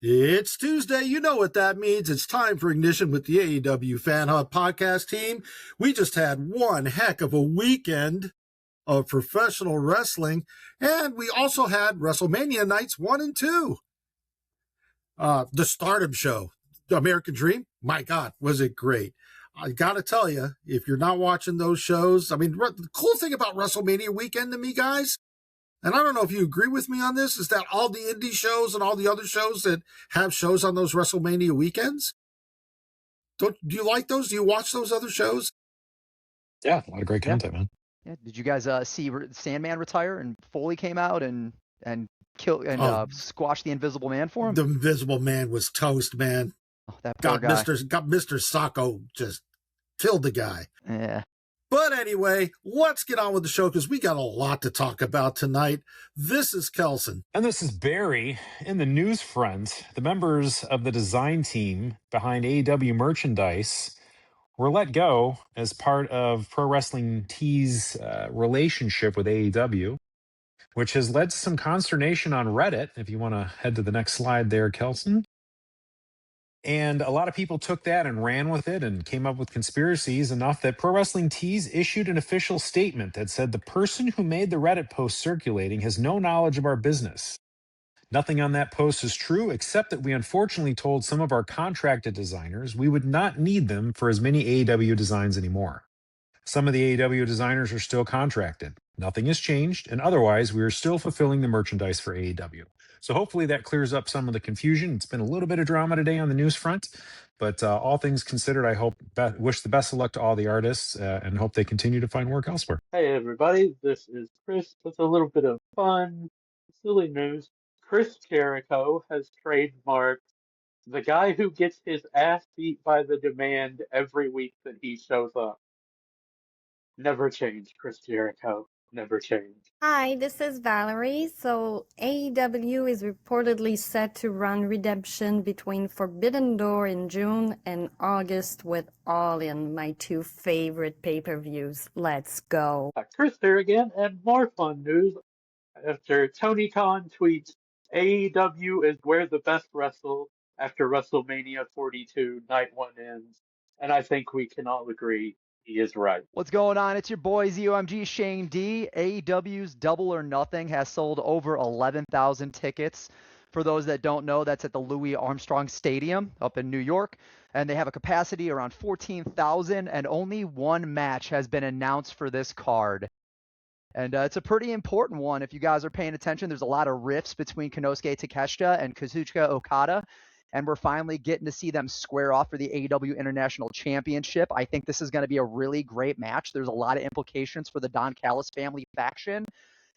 It's Tuesday. You know what that means. It's time for Ignition with the AEW Fan Hub podcast team. We just had one heck of a weekend of professional wrestling, and we also had WrestleMania nights 1 and 2. The Stardom show, the American Dream, my God, was it great. I got to tell you, if you're not watching those shows, I mean, the cool thing about WrestleMania weekend to me, guys, and I don't know if you agree with me on this, is that all the indie shows and all the other shows that have shows on those WrestleMania weekends, do you like those? Do you watch those other shows? Yeah, a lot of great content, man. Yeah. Did you guys see Sandman retire and Foley came out and kill and squash the Invisible Man for him? The Invisible Man was toast, man. Oh, that poor guy. Got Mr. Sacco just killed the guy. Yeah. But anyway, let's get on with the show because we got a lot to talk about tonight. This is Kelson. And this is Barry. In the news front, the members of the design team behind AEW merchandise were let go as part of Pro Wrestling Tees' relationship with AEW, which has led to some consternation on Reddit. If you want to head to the next slide there, Kelson. And a lot of people took that and ran with it and came up with conspiracies enough that Pro Wrestling Tees issued an official statement that said the person who made the Reddit post circulating has no knowledge of our business. Nothing on that post is true, except that we unfortunately told some of our contracted designers we would not need them for as many AEW designs anymore. Some of the AEW designers are still contracted. Nothing has changed, and otherwise we are still fulfilling the merchandise for AEW. So hopefully that clears up some of the confusion. It's been a little bit of drama today on the news front, but all things considered, I wish the best of luck to all the artists and hope they continue to find work elsewhere. Hey everybody, this is Chris with a little bit of fun, silly news. Chris Jericho has trademarked the guy who gets his ass beat by the Demand every week that he shows up. Never change, Chris Jericho. Never change. Hi, this is Valerie. So AEW is reportedly set to run Redemption between Forbidden Door in June and August with All In, my two favorite pay-per-views. Let's go. Chris here again, and more fun news. After Tony Khan tweets, AEW is where the best wrestle after WrestleMania 42, night 1 ends. And I think we can all agree he is right. What's going on? It's your boy ZOMG Shane D. AEW's Double or Nothing has sold over 11,000 tickets. For those that don't know, that's at the Louis Armstrong Stadium up in New York. And they have a capacity around 14,000, and only one match has been announced for this card. And it's a pretty important one. If you guys are paying attention, there's a lot of rifts between Konosuke Takeshita and Kazuchika Okada. And we're finally getting to see them square off for the AEW International Championship. I think this is going to be a really great match. There's a lot of implications for the Don Callis family faction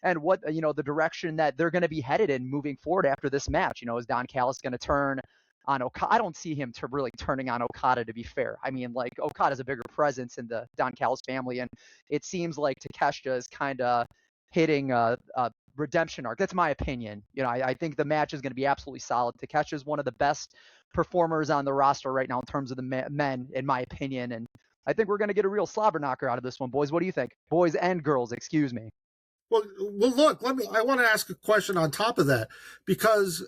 and what, the direction that they're going to be headed in moving forward after this match. Is Don Callis going to turn on Okada? I don't see him really turning on Okada, to be fair. I mean, like, Okada's a bigger presence in the Don Callis family, and it seems like Takeshita is kind of hitting a redemption arc. That's my opinion. I think the match is going to be absolutely solid. Takeshita is one of the best performers on the roster right now in terms of the men, in my opinion, and I think we're going to get a real slobber knocker out of this one, boys. What do you think? Boys and girls, excuse me. Well, look, I want to ask a question on top of that, because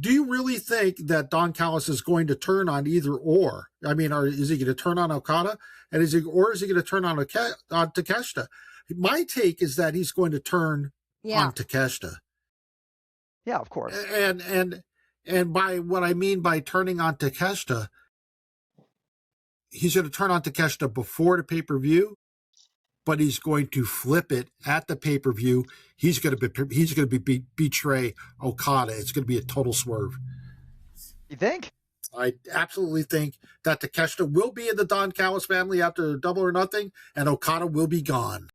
do you really think that Don Callis is going to turn on either or? I mean, is he going to turn on Okada, and is he going to turn on Takeshita? My take is that he's going to turn on Takeshita. Yeah, of course. And by what I mean by turning on Takeshita, he's going to turn on Takeshita before the pay-per-view, but he's going to flip it at the pay-per-view. He's going to betray Okada. It's going to be a total swerve. You think? I absolutely think that Takeshita will be in the Don Callis family after Double or Nothing, and Okada will be gone.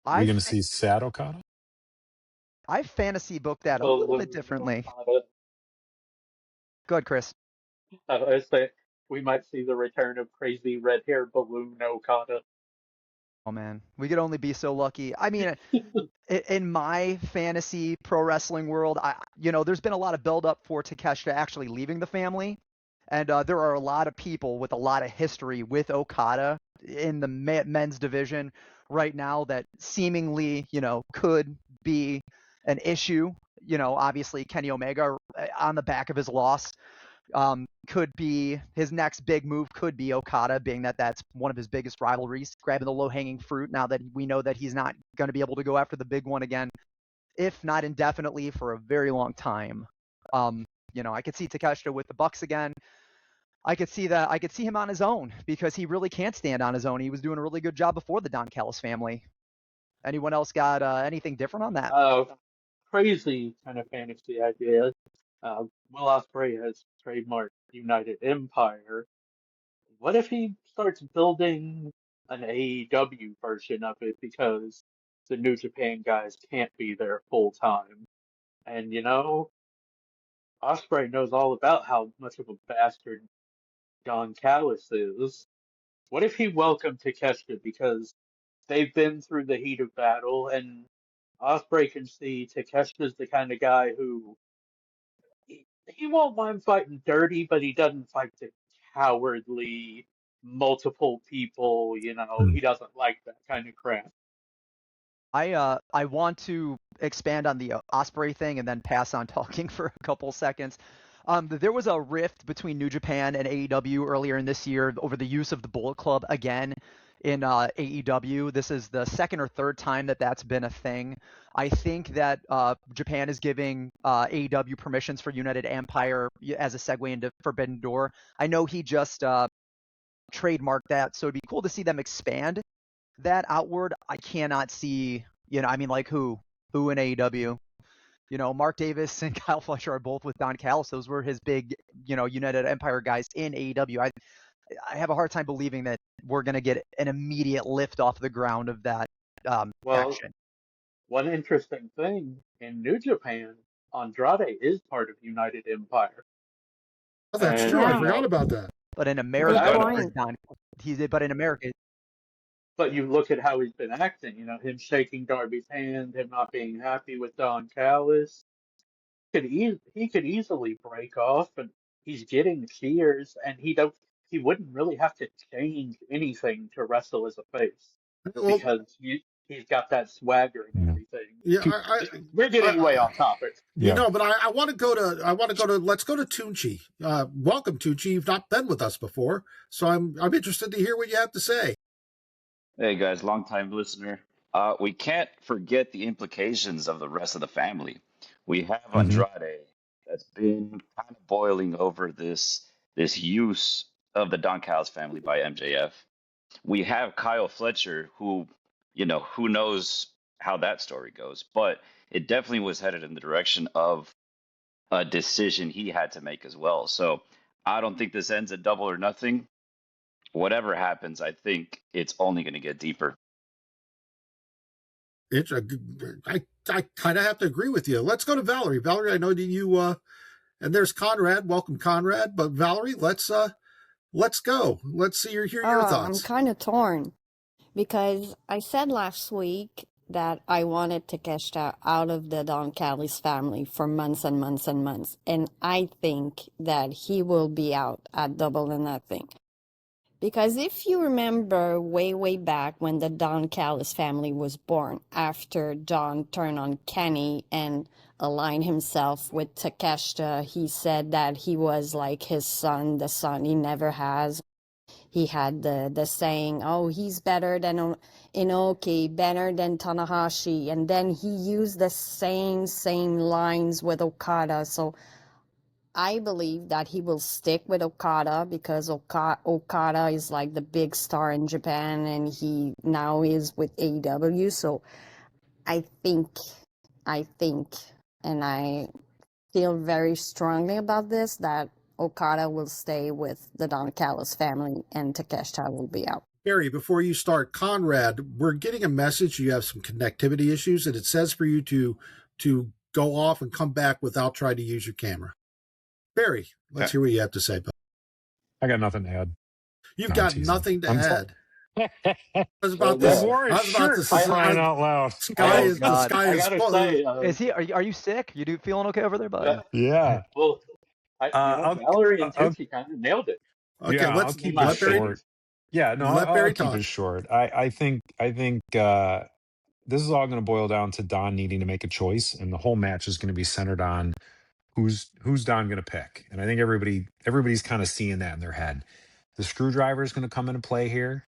Are you going to see sad Okada? I fantasy booked that a little bit differently. Go ahead, Chris. I say we might see the return of crazy red-haired balloon Okada. Oh, man. We could only be so lucky. I mean, in my fantasy pro wrestling world, there's been a lot of build-up for Takeshita actually leaving the family. And there are a lot of people with a lot of history with Okada in the men's division right now that seemingly, could be an issue. Obviously Kenny Omega on the back of his loss could be his next big move. Could be Okada, being that that's one of his biggest rivalries, grabbing the low-hanging fruit. Now that we know that he's not going to be able to go after the big one again, if not indefinitely, for a very long time. I could see Takeshita with the Bucks again. I could see that. I could see him on his own because he really can't stand on his own. He was doing a really good job before the Don Callis family. Anyone else got anything different on that? Crazy kind of fantasy idea. Will Ospreay has trademarked United Empire. What if he starts building an AEW version of it because the New Japan guys can't be there full time? And Ospreay knows all about how much of a bastard Don Callis is. What if he welcomed Takeshita because they've been through the heat of battle, and Ospreay can see Takeshita's the kind of guy who he won't mind fighting dirty, but he doesn't fight the cowardly multiple people. He doesn't like that kind of crap. I want to expand on the Ospreay thing and then pass on talking for a couple seconds. There was a rift between New Japan and AEW earlier in this year over the use of the Bullet Club again in AEW. This is the second or third time that that's been a thing. I think that Japan is giving AEW permissions for United Empire as a segue into Forbidden Door. I know he just trademarked that, so it'd be cool to see them expand that outward. I cannot see, who in AEW? Mark Davis and Kyle Fletcher are both with Don Callis. Those were his big, United Empire guys in AEW. I have a hard time believing that we're going to get an immediate lift off the ground of that action. One interesting thing in New Japan, Andrade is part of United Empire. Oh, that's true. I forgot about that. But in America, But you look at how he's been acting, him shaking Darby's hand, him not being happy with Don Callis. He could easily break off, and he's getting cheers, and he wouldn't really have to change anything to wrestle as a face because he's got that swagger and everything. Yeah, we're getting way off topic. But I want to go to. Let's go to Tunchi. Welcome, Tunchi. You've not been with us before, so I'm interested to hear what you have to say. Hey guys, long-time listener. We can't forget the implications of the rest of the family. We have Andrade that's been kind of boiling over this use of the Don Callis family by MJF. We have Kyle Fletcher, who knows how that story goes, but it definitely was headed in the direction of a decision he had to make as well. So I don't think this ends at Double or Nothing. Whatever happens, I think it's only going to get deeper. I kind of have to agree with you. Let's go to Valerie. Valerie, I know that you and there's Conrad. Welcome, Conrad. But Valerie, let's go. Let's hear your thoughts. I'm kind of torn because I said last week that I wanted Takeshita out of the Don Callis family for months and months and months, and I think that he will be out at Double or Nothing. Because if you remember way back when the Don Callis family was born, after Don turned on Kenny and aligned himself with Takeshita, he said that he was like his son, the son he never has. He had the saying, oh, he's better than Inoki, better than Tanahashi. And then he used the same lines with Okada. So I believe that he will stick with Okada because Okada is like the big star in Japan and he now is with AEW. So I think, and I feel very strongly about this, that Okada will stay with the Don Callis family and Takeshita will be out. Barry, before you start, Conrad, we're getting a message. You have some connectivity issues and it says for you to go off and come back without trying to use your camera. Barry, let's hear what you have to say. I got nothing to add. You've got nothing to add. I was about to say, crying out loud. The sky is full. Are you sick? You feeling okay over there, bud? Yeah. Well, Valerie and Tucci kind of nailed it. Okay, yeah, let's keep it short. Yeah, no, I'll keep it short. I think this is all going to boil down to Don needing to make a choice, and the whole match is going to be centered on who's Don going to pick. And I think everybody's kind of seeing that in their head. The screwdriver is going to come into play here.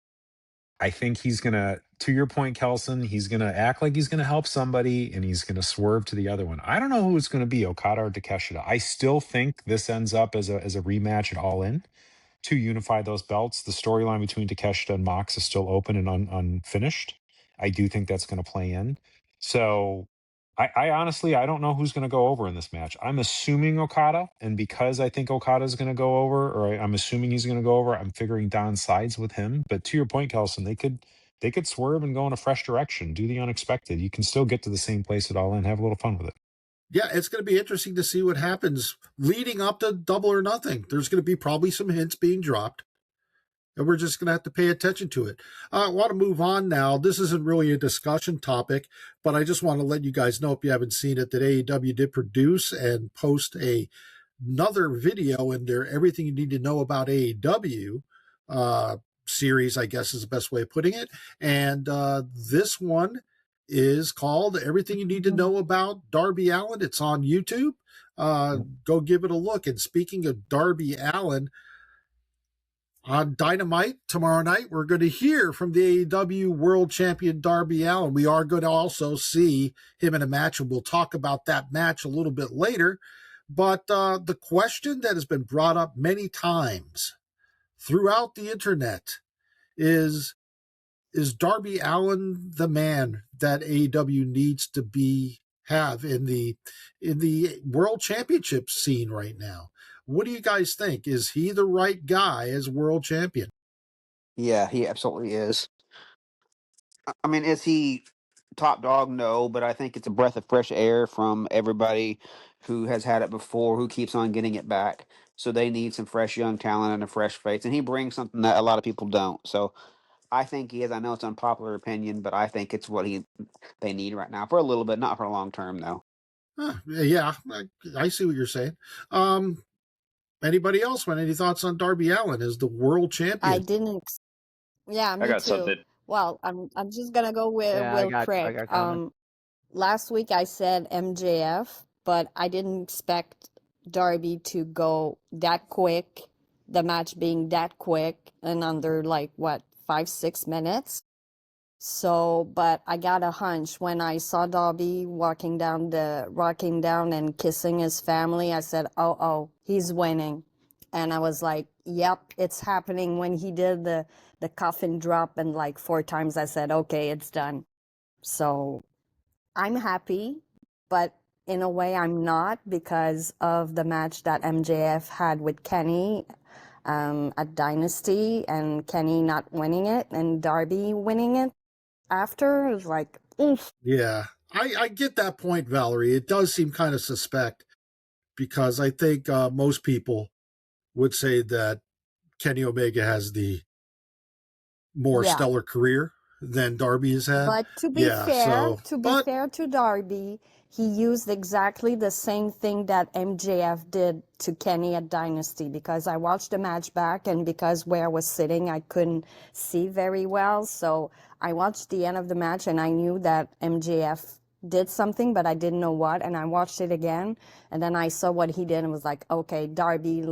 I think he's going to your point, Kelson, he's going to act like he's going to help somebody and he's going to swerve to the other one. I don't know who it's going to be, Okada or Takeshita. I still think this ends up as a rematch at All In to unify those belts. The storyline between Takeshita and Mox is still open and unfinished. I do think that's going to play in. So I honestly, I don't know who's going to go over in this match. I'm assuming Okada, and because I think Okada is going to go over, or I'm assuming he's going to go over, I'm figuring Don sides with him. But to your point, Kelson, they could swerve and go in a fresh direction, do the unexpected. You can still get to the same place at All In, have a little fun with it. Yeah, it's going to be interesting to see what happens leading up to Double or Nothing. There's going to be probably some hints being dropped, and we're just going to have to pay attention to it. I want to move on now. This isn't really a discussion topic, but I just want to let you guys know, if you haven't seen it, that AEW did produce and post another video in their Everything You Need to Know About AEW series, I guess is the best way of putting it. And this one is called Everything You Need to Know About Darby Allin. It's on YouTube. Go give it a look. And speaking of Darby Allin, on Dynamite tomorrow night, we're going to hear from the AEW World Champion Darby Allin. We are going to also see him in a match, and we'll talk about that match a little bit later. But the question that has been brought up many times throughout the internet is Darby Allin the man that AEW needs to have in the World Championship scene right now? What do you guys think? Is he the right guy as world champion? Yeah, he absolutely is. I mean, is he top dog? No, but I think it's a breath of fresh air from everybody who has had it before, who keeps on getting it back. So they need some fresh young talent and a fresh face, and he brings something that a lot of people don't. So I think he is. I know it's unpopular opinion, but I think it's what they need right now for a little bit, not for a long term though. Yeah, I see what you're saying. Anybody else want any thoughts on Darby Allin as the world champion? I didn't. Yeah, I me got too. something. Well, I'm just gonna go with Yeah, I got Craig. comments. Last week I said MJF, but I didn't expect Darby to go that quick. The match being that quick and under 5-6 minutes. So, but I got a hunch when I saw Darby walking down and kissing his family. I said, "Oh, he's winning," and I was like, "Yep, it's happening." When he did the coffin drop and 4 times, I said, "Okay, it's done." So I'm happy, but in a way I'm not, because of the match that MJF had with Kenny at Dynasty, and Kenny not winning it and Darby winning it after. It was like, oof. Yeah, I get that point, Valerie. It does seem kind of suspect, because I think most people would say that Kenny Omega has the more stellar career than Darby has had. But to be fair to Darby, he used exactly the same thing that MJF did to Kenny at Dynasty, because I watched the match back, and because where I was sitting, I couldn't see very well. So I watched the end of the match, and I knew that MJF did something, but I didn't know what. And I watched it again, and then I saw what he did and was like, okay, Darby,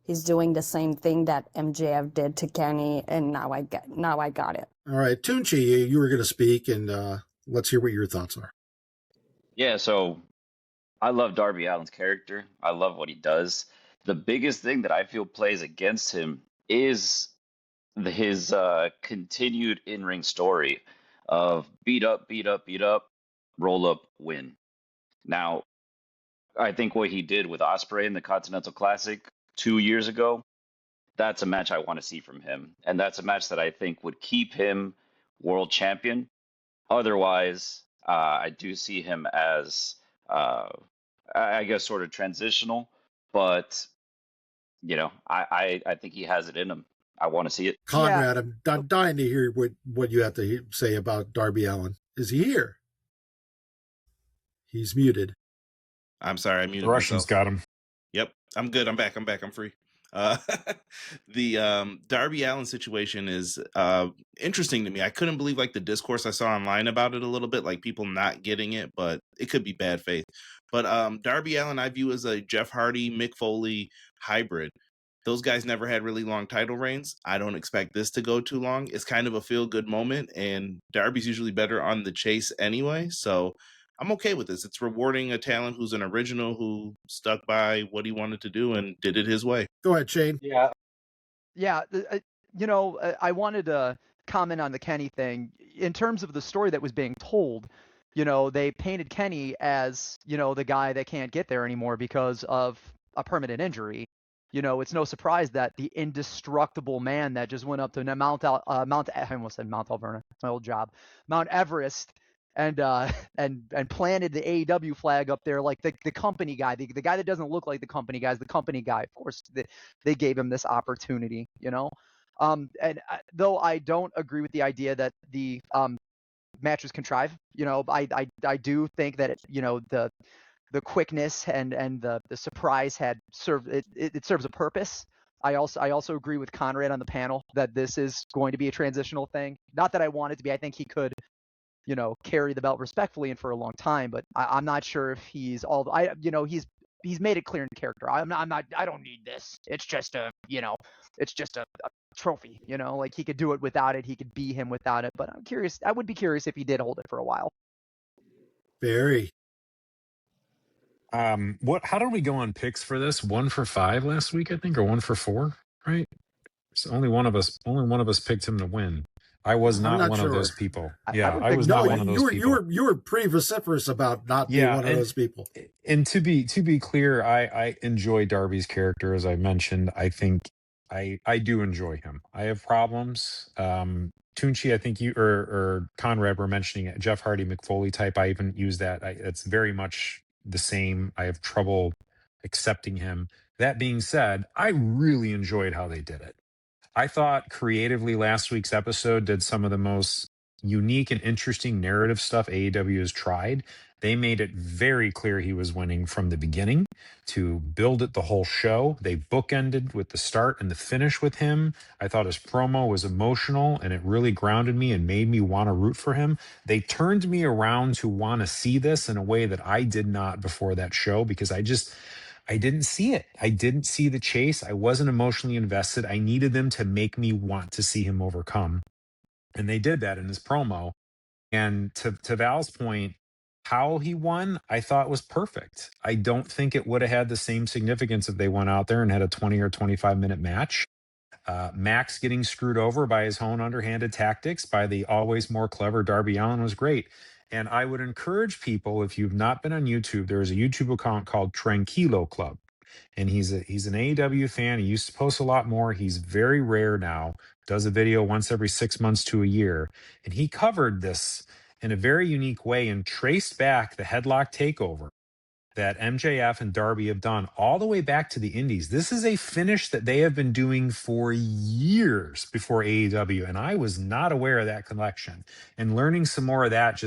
he's doing the same thing that MJF did to Kenny, and now I got it. All right, Tunchi, you were going to speak, and let's hear what your thoughts are. Yeah, so I love Darby Allin's character. I love what he does. The biggest thing that I feel plays against him is his continued in-ring story of beat up, roll up, win. Now, I think what he did with Ospreay in the Continental Classic 2 years ago, that's a match I want to see from him. And that's a match that I think would keep him world champion. Otherwise, I do see him as, I guess, sort of transitional. But, I think he has it in him. I want to see it. Conrad, I'm dying to hear what you have to say about Darby Allin. Is he here? He's muted. I'm sorry, I muted The Russians myself. got him. Yep, I'm good. I'm back. I'm free. Uh, the Darby Allin situation is interesting to me. I couldn't believe like the discourse I saw online about it a little bit, like people not getting it, but it could be bad faith. But Darby Allin I view as a Jeff Hardy, Mick Foley hybrid. Those guys never had really long title reigns. I don't expect this to go too long. It's kind of a feel-good moment, and Darby's usually better on the chase anyway, so I'm okay with this. It's rewarding a talent who's an original who stuck by what he wanted to do and did it his way. Go ahead, Shane. Yeah, Yeah, I wanted to comment on the Kenny thing. In terms of the story that was being told, they painted Kenny as, the guy that can't get there anymore because of a permanent injury. It's no surprise that the indestructible man that just went up to I almost said Mount Alverna, my old job, Mount Everest, and and planted the AEW flag up there like the company guy, the guy that doesn't look like the company guy is the company guy. Of course, they gave him this opportunity, though I don't agree with the idea that the match was contrived, I do think that the quickness and the surprise had served it serves a purpose. I also agree with Conrad on the panel that this is going to be a transitional thing. Not that I want it to be. I think he could, carry the belt respectfully and for a long time, but I'm not sure if he's all he's made it clear in character. I don't need this. It's just a trophy, like he could do it without it. He could be him without it, but I would be curious if he did hold it for a while. Very. How did we go on picks for this? 1 for 5 last week, I think, or 1 for 4, right? So only one of us picked him to win. I was I'm not not one of sure. those people. I Yeah, would I think was no, not No, one of those people. you were pretty vociferous about not being Yeah, one of those people. and to be clear, I enjoy Darby's character, as I mentioned. I think I do enjoy him. I have problems. Tunchi, I think you or Conrad were mentioning it, Jeff Hardy McFoley type. I even use that. It's very much the same. I have trouble accepting him. That being said, I really enjoyed how they did it. I thought creatively last week's episode did some of the most unique and interesting narrative stuff AEW has tried. They made it very clear he was winning from the beginning to build it the whole show. They bookended with the start and the finish with him. I thought his promo was emotional and it really grounded me and made me want to root for him. They turned me around to want to see this in a way that I did not before that show because I didn't see it. I didn't see the chase. I wasn't emotionally invested. I needed them to make me want to see him overcome. And they did that in his promo. And to Val's point, how he won, I thought was perfect. I don't think it would have had the same significance if they went out there and had a 20 or 25-minute match. Max getting screwed over by his own underhanded tactics by the always more clever Darby Allin was great. And I would encourage people, if you've not been on YouTube, there is a YouTube account called Tranquilo Club. And he's an AEW fan. He used to post a lot more. He's very rare now. Does a video once every 6 months to a year. And he covered this in a very unique way and traced back the headlock takeover that MJF and Darby have done all the way back to the Indies. This is a finish that they have been doing for years before AEW, and I was not aware of that connection. And learning some more of that,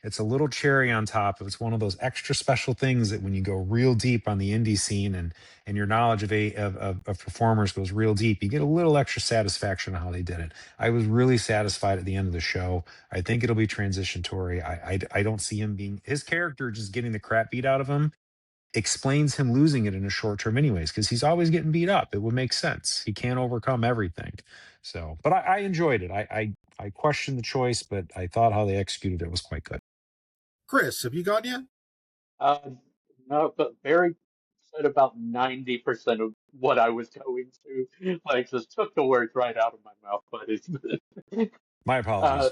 it's a little cherry on top. It's one of those extra special things that when you go real deep on the indie scene and your knowledge of performers goes real deep, you get a little extra satisfaction on how they did it. I was really satisfied at the end of the show. I think it'll be transitory. I don't see him being his character just getting the crap beat out of him explains him losing it in a short term anyways, because he's always getting beat up. It would make sense. He can't overcome everything. So, but I enjoyed it. I questioned the choice, but I thought how they executed it was quite good. Chris, have you gone yet? No, but Barry said about 90% of what I was going to. Like, just took the words right out of my mouth, but it's. My apologies.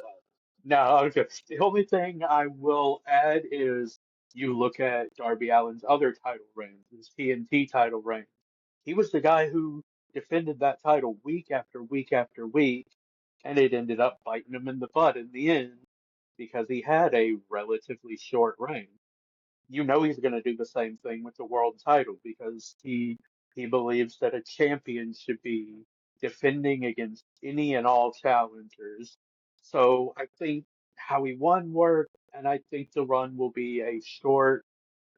No, okay. The only thing I will add is you look at Darby Allin's other title reigns, his TNT title reign. He was the guy who defended that title week after week after week, and it ended up biting him in the butt in the end because he had a relatively short reign. You know he's going to do the same thing with the world title because he believes that a champion should be defending against any and all challengers. So I think how he won worked, and I think the run will be a short,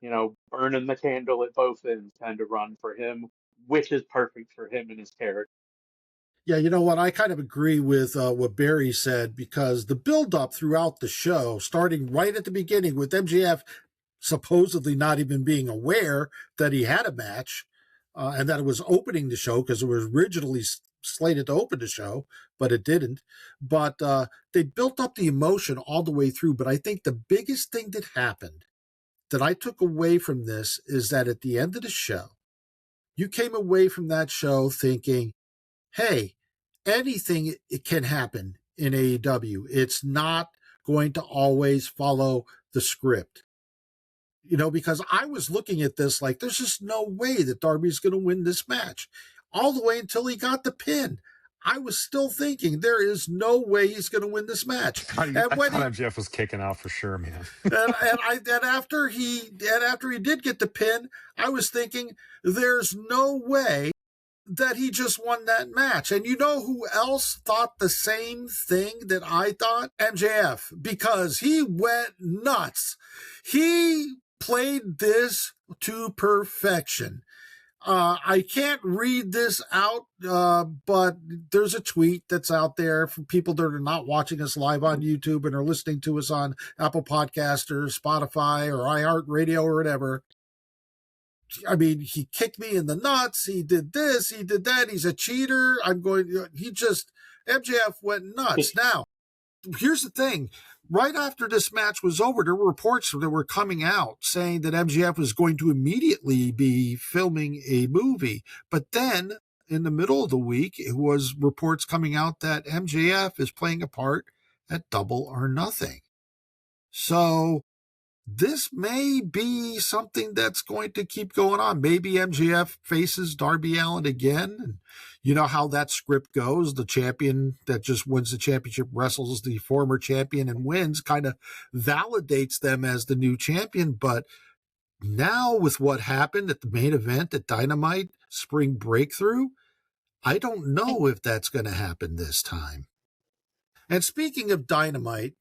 burning the candle at both ends kind of run for him. which is perfect for him and his character. Yeah, you know what? I kind of agree with what Barry said, because the build-up throughout the show, starting right at the beginning with MJF supposedly not even being aware that he had a match and that it was opening the show, because it was originally slated to open the show, but it didn't. But they built up the emotion all the way through. But I think the biggest thing that happened that I took away from this is that at the end of the show, you came away from that show thinking, hey, anything it can happen in AEW. It's not going to always follow the script. You know, because I was looking at this like, there's just no way that Darby's going to win this match. All the way until he got the pin. I was still thinking there is no way he's going to win this match. I thought MJF was kicking out for sure, man. and after he did get the pin, I was thinking there's no way that he just won that match. And you know who else thought the same thing that I thought? MJF, because he went nuts. He played this to perfection. I can't read this out, but there's a tweet that's out there for people that are not watching us live on YouTube and are listening to us on Apple Podcasts or Spotify or iHeartRadio or whatever. I mean, he kicked me in the nuts. He did this. He did that. He's a cheater. MJF went nuts. Now, here's the thing. Right after this match was over, there were reports that were coming out saying that MJF was going to immediately be filming a movie. But then in the middle of the week, it was reports coming out that MJF is playing a part at Double or Nothing. So this may be something that's going to keep going on. Maybe MJF faces Darby Allin again. And you know how that script goes. The champion that just wins the championship wrestles the former champion and wins, kind of validates them as the new champion. But now with what happened at the main event at Dynamite Spring Breakthrough, I don't know if that's going to happen this time. And speaking of Dynamite,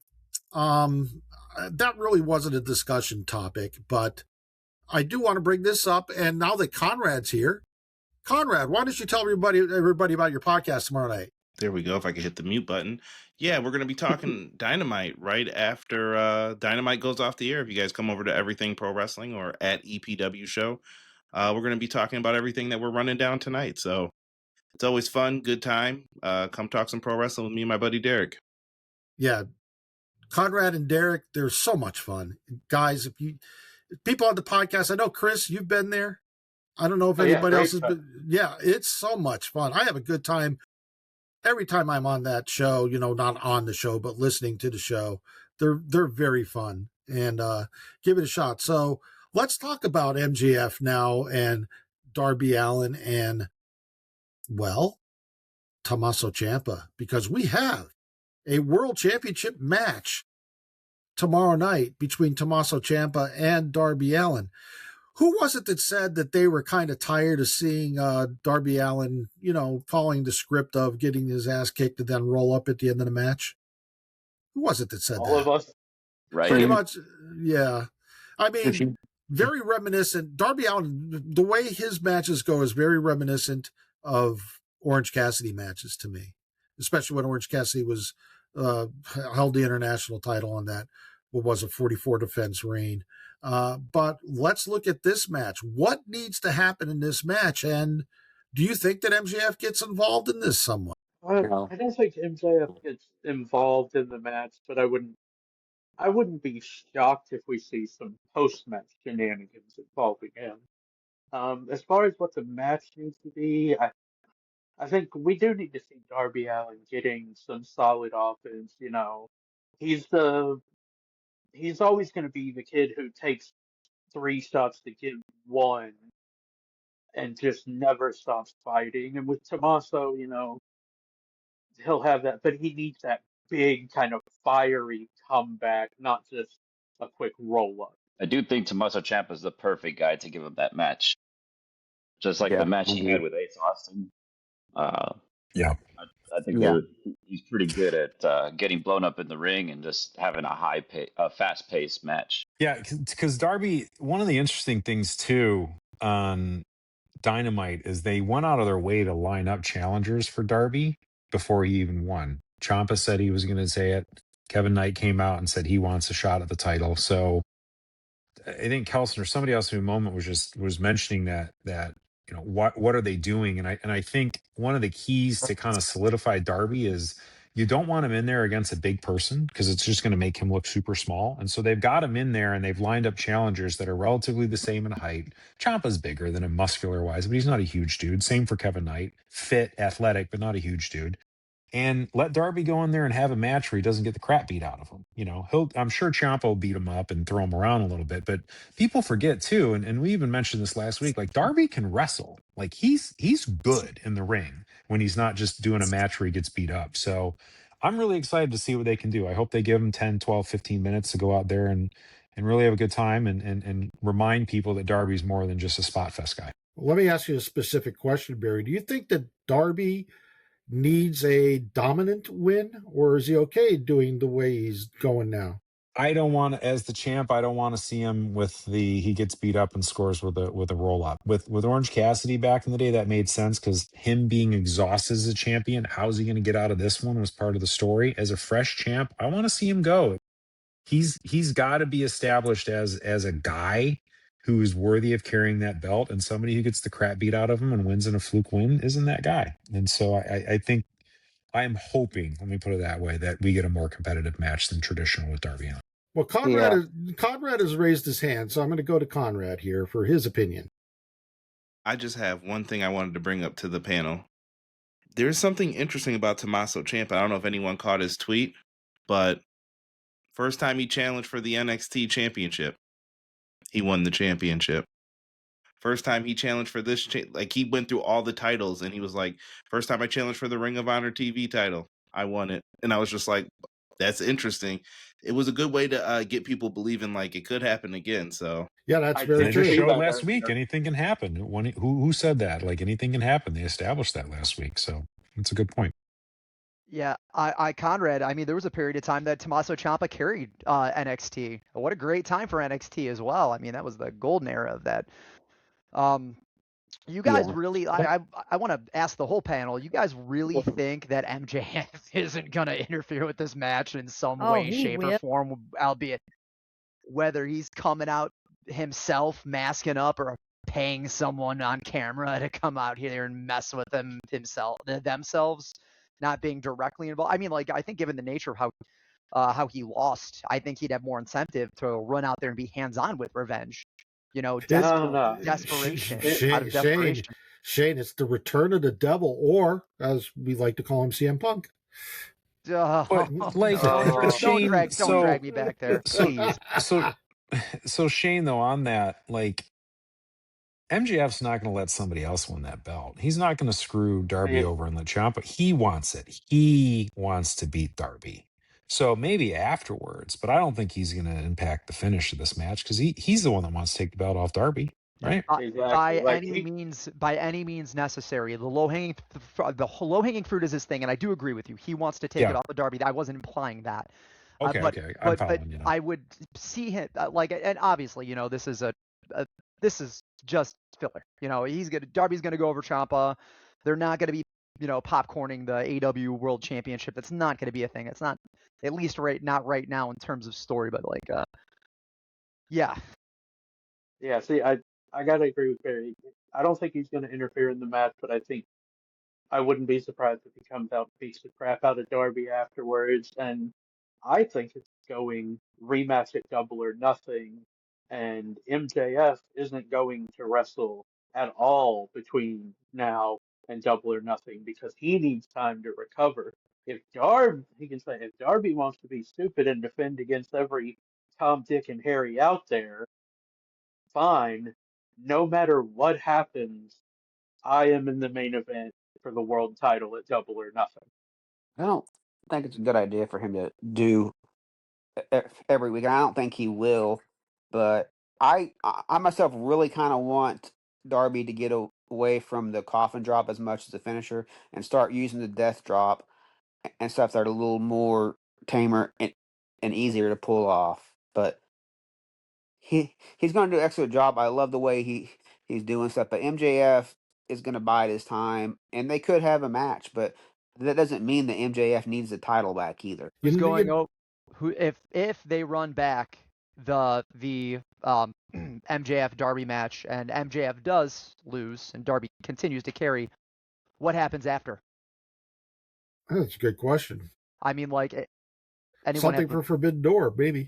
that really wasn't a discussion topic, but I do want to bring this up. And now that Conrad's here, Conrad, why don't you tell everybody about your podcast tomorrow night? There we go. If I could hit the mute button. Yeah, we're going to be talking Dynamite right after Dynamite goes off the air. If you guys come over to Everything Pro Wrestling or at EPW Show, we're going to be talking about everything that we're running down tonight. So it's always fun, good time. Come talk some pro wrestling with me and my buddy Derek. Yeah, Conrad and Derek, they're so much fun. Guys, people on the podcast, I know, Chris, you've been there. I don't know if anybody else has been. Yeah, it's so much fun. I have a good time every time I'm on that show, you know, not on the show, but listening to the show. They're very fun, and give it a shot. So let's talk about MJF now and Darby Allin and, well, Tommaso Ciampa, because we have a world championship match tomorrow night between Tommaso Ciampa and Darby Allin. Who was it that said that they were kind of tired of seeing Darby Allin, you know, following the script of getting his ass kicked and then roll up at the end of the match? Who was it that said All of us. Right. Pretty much, yeah. I mean, very reminiscent. Darby Allin, the way his matches go is very reminiscent of Orange Cassidy matches to me, especially when Orange Cassidy was held the international title on that, what was a 44 defense reign. But let's look at this match. What needs to happen in this match? And do you think that MJF gets involved in this somewhat? I don't think MJF gets involved in the match, but I wouldn't be shocked if we see some post-match shenanigans involving him. As far as what the match needs to be, I think we do need to see Darby Allin getting some solid offense. You know, he's always going to be the kid who takes 3 shots to give 1 and just never stops fighting. And with Tommaso, you know, he'll have that, but he needs that big kind of fiery comeback, not just a quick roll up. I do think Tommaso Ciampa is the perfect guy to give him that match. Just like the match he had with Ace Austin. Yeah. I think he's pretty good at getting blown up in the ring and just having a fast-paced match. Yeah, because Darby, one of the interesting things too on Dynamite is they went out of their way to line up challengers for Darby before he even won. Ciampa said he was going to say it. Kevin Knight came out and said he wants a shot at the title. So I think Kelson or somebody else in a moment was mentioning that what are they doing? And I think one of the keys to kind of solidify Darby is you don't want him in there against a big person because it's just going to make him look super small. And so they've got him in there and they've lined up challengers that are relatively the same in height. Ciampa's bigger than him muscular wise, but he's not a huge dude. Same for Kevin Knight, fit, athletic, but not a huge dude. And let Darby go in there and have a match where he doesn't get the crap beat out of him. I'm sure Ciampa will beat him up and throw him around a little bit, but people forget too, and we even mentioned this last week, like Darby can wrestle. Like he's good in the ring when he's not just doing a match where he gets beat up. So I'm really excited to see what they can do. I hope they give him 10, 12, 15 minutes to go out there and really have a good time and remind people that Darby's more than just a spot fest guy. Let me ask you a specific question, Barry. Do you think that Darby needs a dominant win, or is he okay doing the way he's going now? I don't want to, as the champ, I don't want to see him with he gets beat up and scores with a roll up. With Orange Cassidy back in the day, that made sense because him being exhausted as a champion, how's he going to get out of this one was part of the story. As a fresh champ, I want to see him go. He's got to be established as a guy who is worthy of carrying that belt, and somebody who gets the crap beat out of him and wins in a fluke win isn't that guy. And so I think I am hoping, let me put it that way, that we get a more competitive match than traditional with Darby Allin. Well, Conrad has raised his hand, so I'm going to go to Conrad here for his opinion. I just have one thing I wanted to bring up to the panel. There's something interesting about Tommaso Ciampa. I don't know if anyone caught his tweet, but first time he challenged for the NXT championship, he won the championship. First time he challenged for this, he went through all the titles and he was like, first time I challenged for the Ring of Honor TV title, I won it. And I was just like, that's interesting. It was a good way to get people believing like it could happen again. So yeah, that's very true. They just showed last week anything can happen. Who said that? Like anything can happen. They established that last week. So it's a good point. Yeah, Conrad, I mean, there was a period of time that Tommaso Ciampa carried NXT. What a great time for NXT as well. I mean, that was the golden era of that. You guys really, I want to ask the whole panel, you guys really think that MJF isn't going to interfere with this match in some way, shape, or form, albeit whether he's coming out himself, masking up, or paying someone on camera to come out here and mess with themselves, not being directly involved? I mean, like, I think given the nature of how he lost, I think he'd have more incentive to run out there and be hands-on with revenge. Desperation. Shane, it's the return of the devil, or as we like to call him, CM Punk. Shane, don't drag me back there, please. So Shane, though, on that, like, MJF's not going to let somebody else win that belt. He's not going to screw Darby over and let Ciampa. He wants it. He wants to beat Darby. So maybe afterwards, but I don't think he's going to impact the finish of this match because he's the one that wants to take the belt off Darby, right? By any means necessary. The low hanging fruit is his thing, and I do agree with you. He wants to take it off of Darby. I wasn't implying that. Okay, I'm following you now. I would see him and obviously, this is just filler. Darby's gonna go over Ciampa. They're not gonna be popcorning the AEW World Championship. That's not going to be a thing. It's not, at least not right now in terms of story, but yeah. Yeah, see, I got to agree with Barry. I don't think he's going to interfere in the match, but I wouldn't be surprised if he comes out and beats the crap out of Darby afterwards. And I think it's going rematch at Double or Nothing, and MJF isn't going to wrestle at all between now and Double or Nothing because he needs time to recover. If Darby wants to be stupid and defend against every Tom, Dick, and Harry out there, fine. No matter what happens, I am in the main event for the world title at Double or Nothing. I don't think it's a good idea for him to do every week. I don't think he will, but I myself really kind of want Darby to get away from the coffin drop as much as the finisher and start using the death drop and stuff that are a little more tamer and easier to pull off. But he's going to do an excellent job. I love the way He's doing stuff, but MJF is going to bide his time, and they could have a match, but that doesn't mean that MJF needs the title back either. Who's going who if they run back the MJF Darby match and MJF does lose and Darby continues to carry, what happens after? That's a good question. I mean, like, anyone Something for Forbidden Door, maybe.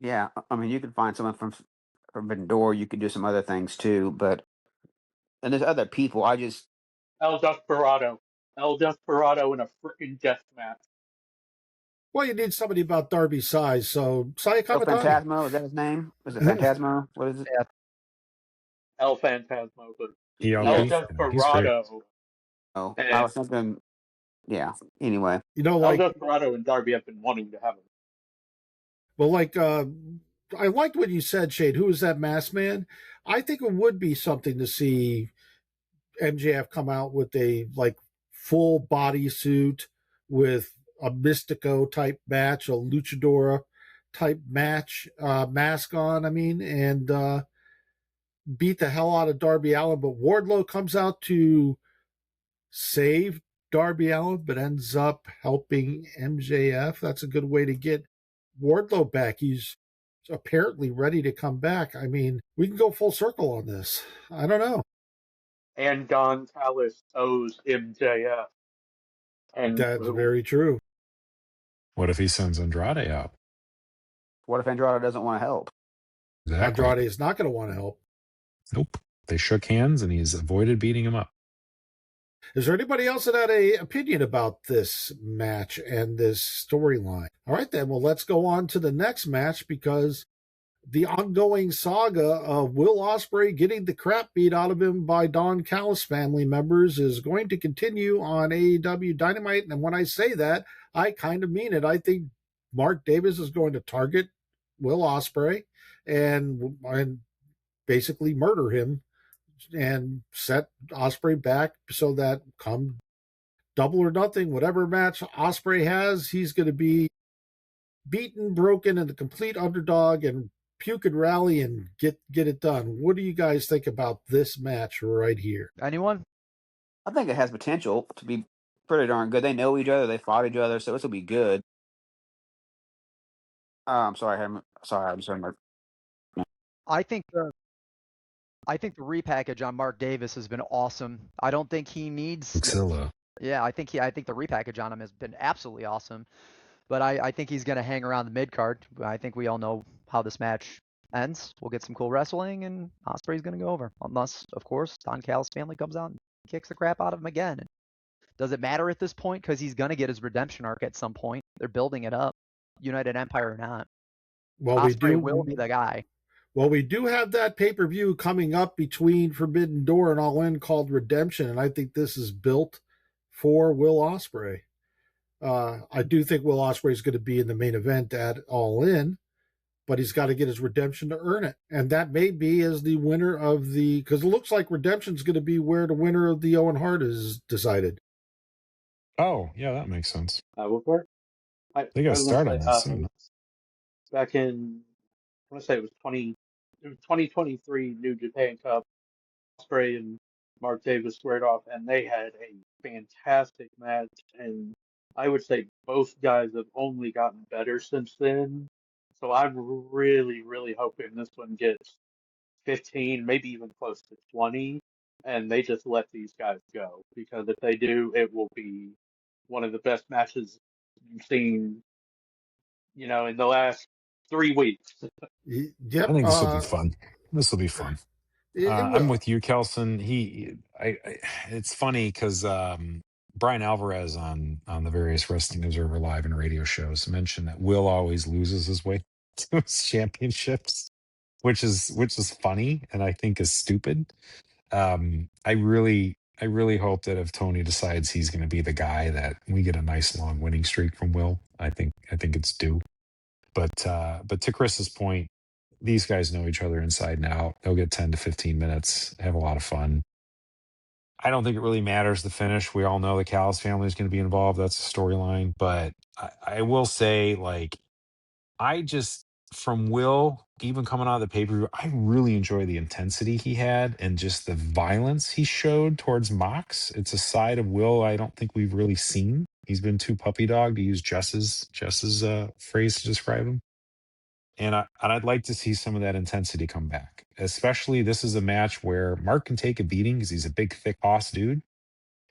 Yeah, I mean, you could find someone from Forbidden Door. You could do some other things too, and there's other people. El Desperado in a freaking death match. Well, you need somebody about Darby's size, so Saya El Kamatani. Phantasmo, is that his name? Was it Phantasmo? What is it? Yeah. El Phantasmo, but El ELP. Desperado. Oh, And I was thinking. Yeah. Anyway, El Desperado and Darby have been wanting to have him. Well, I liked what you said, Shade. Who is that masked man? I think it would be something to see MJF come out with a full bodysuit with a Mystico type match, a Luchadora type match, mask on. I mean, and beat the hell out of Darby Allin. But Wardlow comes out to save Darby Allin, but ends up helping MJF. That's a good way to get Wardlow back. He's apparently ready to come back. I mean, we can go full circle on this. I don't know. And Don Callis owes MJF. And that's very true. What if he sends Andrade out? What if Andrade doesn't want to help? Exactly. Andrade is not going to want to help. Nope. They shook hands and he's avoided beating him up. Is there anybody else that had an opinion about this match and this storyline? All right, then. Well, let's go on to the next match because the ongoing saga of Will Ospreay getting the crap beat out of him by Don Callis family members is going to continue on AEW Dynamite. And when I say that, I kind of mean it. I think Mark Davis is going to target Will Ospreay and basically murder him and set Ospreay back so that come Double or Nothing, whatever match Ospreay has, he's going to be beaten, broken, and a complete underdog and puke and rally and get it done. What do you guys think about this match right here? Anyone? I think it has potential to be pretty darn good. They know each other. They fought each other, so this will be good. I'm sorry. I'm sorry, Mark. I think the repackage on Mark Davis has been awesome. I don't think he needs. Maxilla. Yeah, I think the repackage on him has been absolutely awesome. But I think he's going to hang around the mid card. I think we all know how this match ends. We'll get some cool wrestling, and Ospreay's going to go over. Unless, of course, Don Callis' family comes out and kicks the crap out of him again. Does it matter at this point? Because he's going to get his redemption arc at some point. They're building it up, United Empire or not. Well, Ospreay will be the guy. Well, we do have that pay-per-view coming up between Forbidden Door and All In called Redemption, and I think this is built for Will Ospreay. I do think Will Ospreay is going to be in the main event at All In, but he's got to get his redemption to earn it. And that may be as the winner of because it looks like Redemption is going to be where the winner of the Owen Hart is decided. Oh, yeah, that makes sense. That would work. They got to start on that soon. Back in, I want to say it was 2023 New Japan Cup, Ospreay and Mark Davis squared off, and they had a fantastic match. And I would say both guys have only gotten better since then. So I'm really, really hoping this one gets 15, maybe even close to 20, and they just let these guys go. Because if they do, it will be one of the best matches you've seen, in the last 3 weeks. Yep. I think this will be fun. This will be fun. I'm with you, Kelson. It's funny because Brian Alvarez on the various Wrestling Observer Live and radio shows mentioned that Will always loses his way to his championships, which is funny and I think is stupid. I really hope that if Tony decides he's going to be the guy, that we get a nice long winning streak from Will. I think it's due. But to Chris's point, these guys know each other inside and out. They'll get 10 to 15 minutes, have a lot of fun. I don't think it really matters the finish. We all know the Callis family is going to be involved. That's the storyline. But I will say, I just from Will, even coming out of the pay-per-view, I really enjoy the intensity he had and just the violence he showed towards Mox. It's a side of Will I don't think we've really seen. He's been too puppy dog, to use Jess's phrase to describe him. And I'd like to see some of that intensity come back. Especially, this is a match where Mark can take a beating because he's a big, thick boss dude.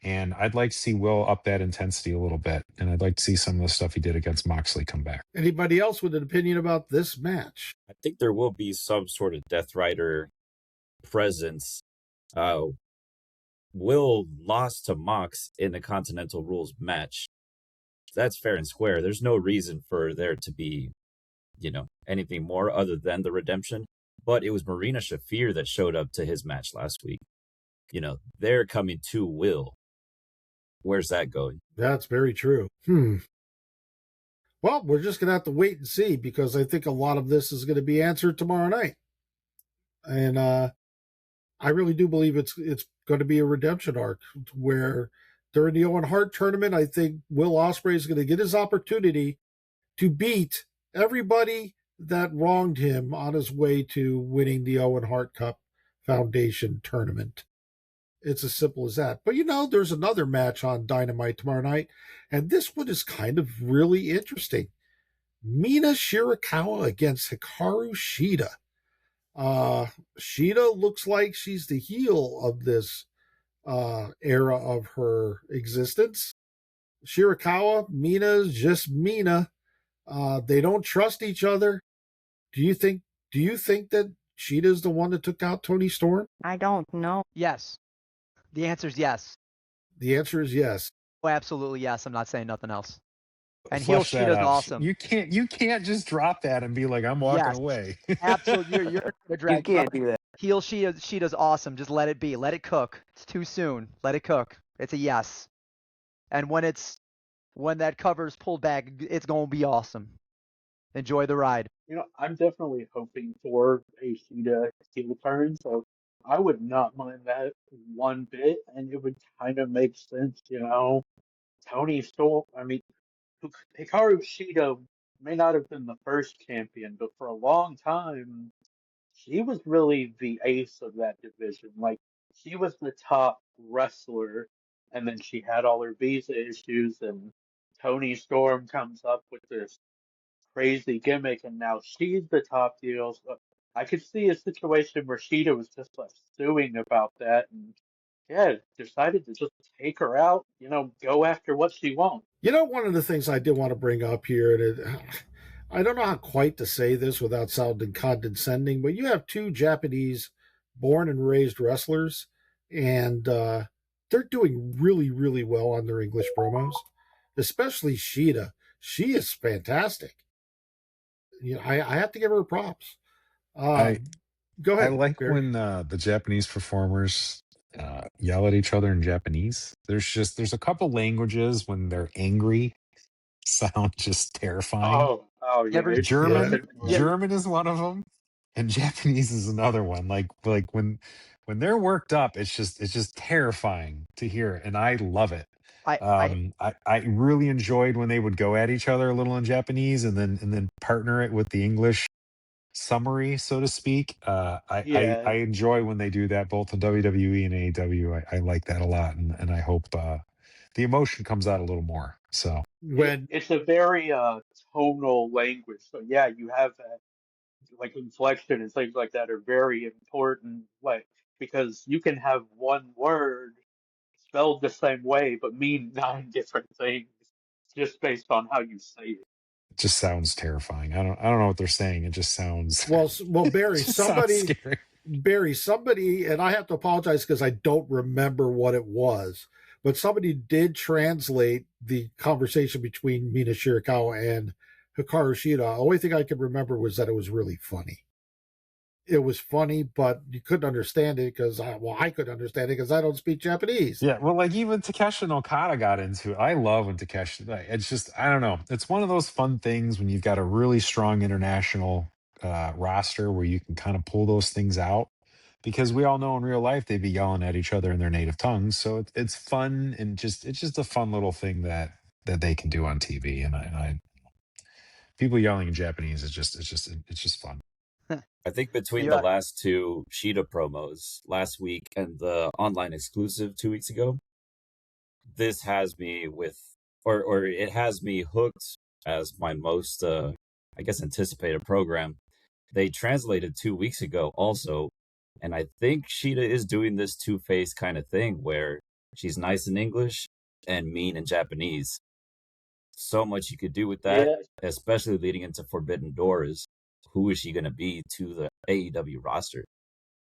And I'd like to see Will up that intensity a little bit. And I'd like to see some of the stuff he did against Moxley come back. Anybody else with an opinion about this match? I think there will be some sort of Death Rider presence. Will lost to Mox in the Continental Rules match. That's fair and square. There's no reason for there to be, anything more other than the redemption. But it was Marina Shafir that showed up to his match last week. They're coming to Will. Where's that going? That's very true. Well, we're just going to have to wait and see, because I think a lot of this is going to be answered tomorrow night. And I really do believe it's going to be a redemption arc where during the Owen Hart tournament, I think Will Ospreay is going to get his opportunity to beat everybody that wronged him on his way to winning the Owen Hart Cup Foundation tournament. It's as simple as that. But there's another match on Dynamite tomorrow night, and this one is kind of really interesting. Mina Shirakawa against Hikaru Shida. Shida looks like she's the heel of this era of her existence. Shirakawa, Mina's just Mina. They don't trust each other. Do you think that Shida's the one that took out Tony Storm? I don't know. Yes. The answer is yes. The answer is yes. Oh, absolutely yes. I'm not saying nothing else. And heel Flesh that Shida's out. awesome. You can't just drop that and be like, I'm walking Yes. away. Absolutely. You're gonna drag. You can't do that. Heel Shida's awesome. Just let it be. Let it cook. It's too soon. Let it cook. It's a yes. And when that cover's pulled back, it's gonna be awesome. Enjoy the ride. I'm definitely hoping for a Shida heel turn, so I would not mind that one bit, and it would kind of make sense, Tony Storm, Hikaru Shida may not have been the first champion, but for a long time, she was really the ace of that division. Like, she was the top wrestler, and then she had all her visa issues, and Tony Storm comes up with this crazy gimmick, and now she's the top deal. So I could see a situation where Shida was just like suing about that, and decided to just take her out, go after what she wants. One of the things I did want to bring up here, and I don't know how quite to say this without sounding condescending, but you have two Japanese born and raised wrestlers, and they're doing really, really well on their English promos, especially Shida. She is fantastic. I have to give her props. Go ahead. I like Barry. when the Japanese performers yell at each other in Japanese. There's a couple languages when they're angry sound just terrifying. Yeah. German is one of them, and Japanese is another one. Like when they're worked up, it's just terrifying to hear, and I love it. I really enjoyed when they would go at each other a little in Japanese, and then partner it with the English summary, so to speak. I enjoy when they do that, both in WWE and AEW. I like that a lot, and I hope the emotion comes out a little more. So it's a very tonal language. So you have that, like, inflection and things like that are very important. Like, because you can have one word spelled the same way but mean 9 different things just based on how you say it. it just sounds terrifying. I don't know what they're saying. It just sounds well, Barry, sounds scary. Somebody, and I have to apologize because I don't remember what it was, but somebody did translate the conversation between Mina Shirakawa and Hikaru Shida. The only thing I could remember was that it was really funny. It was funny, but you couldn't understand it because I couldn't understand it because I don't speak Japanese. Yeah, well, like even Takeshita and Okada got into it. I love when Takeshita. It's just, I don't know. It's one of those fun things when you've got a really strong international roster where you can kind of pull those things out, because we all know in real life they'd be yelling at each other in their native tongues. So it's fun, and it's just a fun little thing that they can do on TV, and I People yelling in Japanese is just fun. I think between Yeah. the last two Sheeta promos last week and the online exclusive 2 weeks ago, this has me or it has me hooked as my most, I guess, anticipated program. They translated 2 weeks ago also, and I think Sheeta is doing this two-faced kind of thing where she's nice in English and mean in Japanese. So much you could do with that, Yeah. especially leading into Forbidden Doors. Who is she going to be to the AEW roster?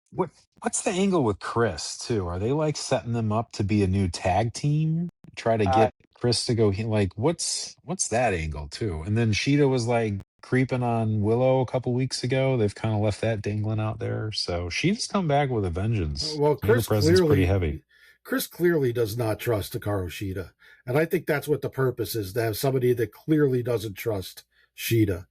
What's the angle with Chris too? Are they like setting them up to be a new tag team? Try to get Chris to go like what's that angle too? And then Sheeta was like creeping on Willow a couple weeks ago. They've kind of left that dangling out there. So Sheeta's come back with a vengeance. Well, And her presence pretty heavy. Chris clearly does not trust Hikaru Shida. And I think that's what the purpose is, to have somebody that clearly doesn't trust Shida.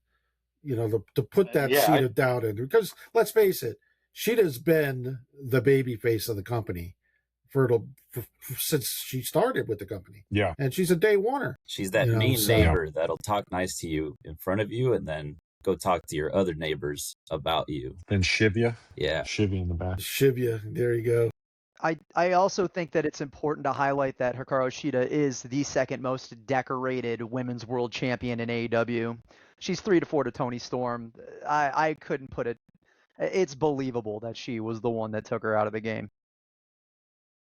You know, to put that Shida down in, because let's face it, Shida's been the baby face of the company since she started with the company. Yeah. And she's a day oneer. She's that mean neighbor that'll talk nice to you in front of you and then go talk to your other neighbors about you. And Shivya. Yeah. Shivya in the back. Shivya, there you go. I also think that it's important to highlight that Hikaru Shida is the second most decorated women's world champion in AEW. She's 3-4 to Toni Storm. I couldn't put it. It's believable that she was the one that took her out of the game.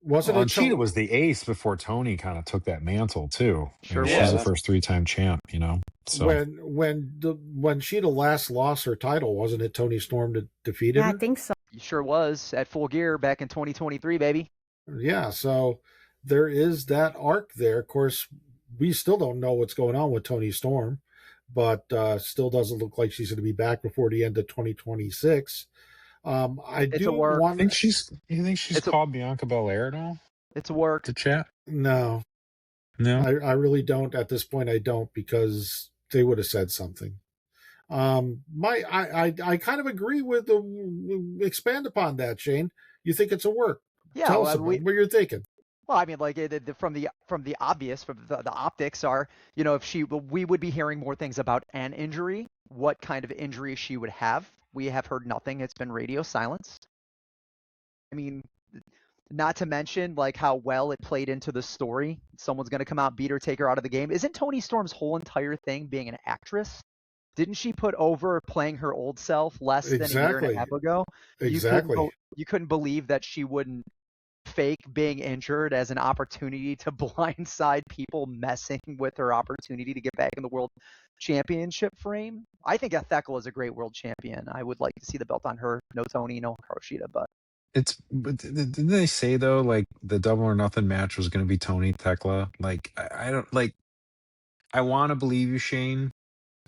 Wasn't it? Shida was the ace before Toni kind of took that mantle too. Sure, she's the first 3-time champ. You know, so when Shida last lost her title, wasn't it Toni Storm that defeated her? I think so. He sure was at Full Gear back in 2023, baby. Yeah, so there is that arc there. Of course, we still don't know what's going on with Toni Storm, but still doesn't look like she's going to be back before the end of 2026. You think she's called Bianca Belair at all? It's a work. To chat? No. I really don't at this point. I don't, because they would have said something. I kind of agree with expand upon that, Shane. You think it's a work? Yeah, tell us what you're thinking. Well, I mean, like from the obvious, from the optics are, you know, we would be hearing more things about an injury, what kind of injury she would have. We have heard nothing. It's been radio silence. I mean, not to mention like how well it played into the story. Someone's going to come out, beat her, take her out of the game. Isn't Toni Storm's whole entire thing being an actress? Didn't she put over playing her old self less than a year and a half ago? Exactly. You couldn't believe that she wouldn't fake being injured as an opportunity to blindside people messing with her opportunity to get back in the world championship frame. I think Thekla is a great world champion. I would like to see the belt on her. No Toni, no Hikaru Shida, but didn't they say though, like the Double or Nothing match was going to be Toni Thekla? Like I don't like. I want to believe you, Shane,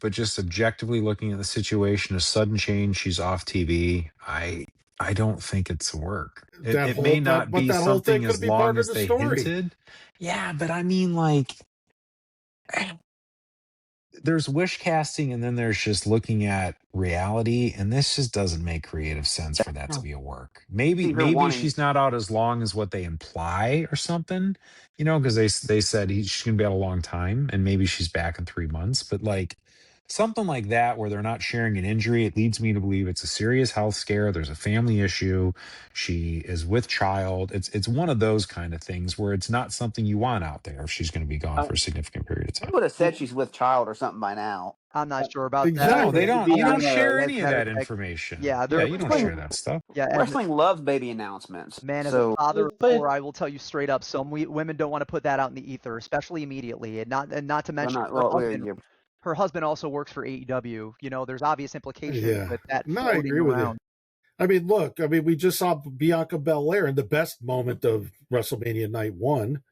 but just objectively looking at the situation, a sudden change, she's off TV. I don't think it's work. It may not be something as long as they hinted. Yeah, but I mean, like, there's wish casting and then there's just looking at reality, and this just doesn't make creative sense for that to be a work. Maybe she's not out as long as what they imply or something, you know, because they said she's gonna be out a long time, and maybe she's back in 3 months, but like something like that where they're not sharing an injury, it leads me to believe it's a serious health scare. There's a family issue. She is with child. It's one of those kind of things where it's not something you want out there if she's going to be gone for a significant period of time. I would have said she's with child or something by now. I'm not sure about that. No, they don't. You don't share any of that information. Yeah, you don't share that stuff. Yeah, wrestling loves baby announcements. Man, as a father of 4, I will tell you straight up, some women don't want to put that out in the ether, especially immediately, and not to mention her husband also works for AEW. You know, there's obvious implications with that. No, I agree with you. I mean, look, we just saw Bianca Belair in the best moment of WrestleMania Night 1,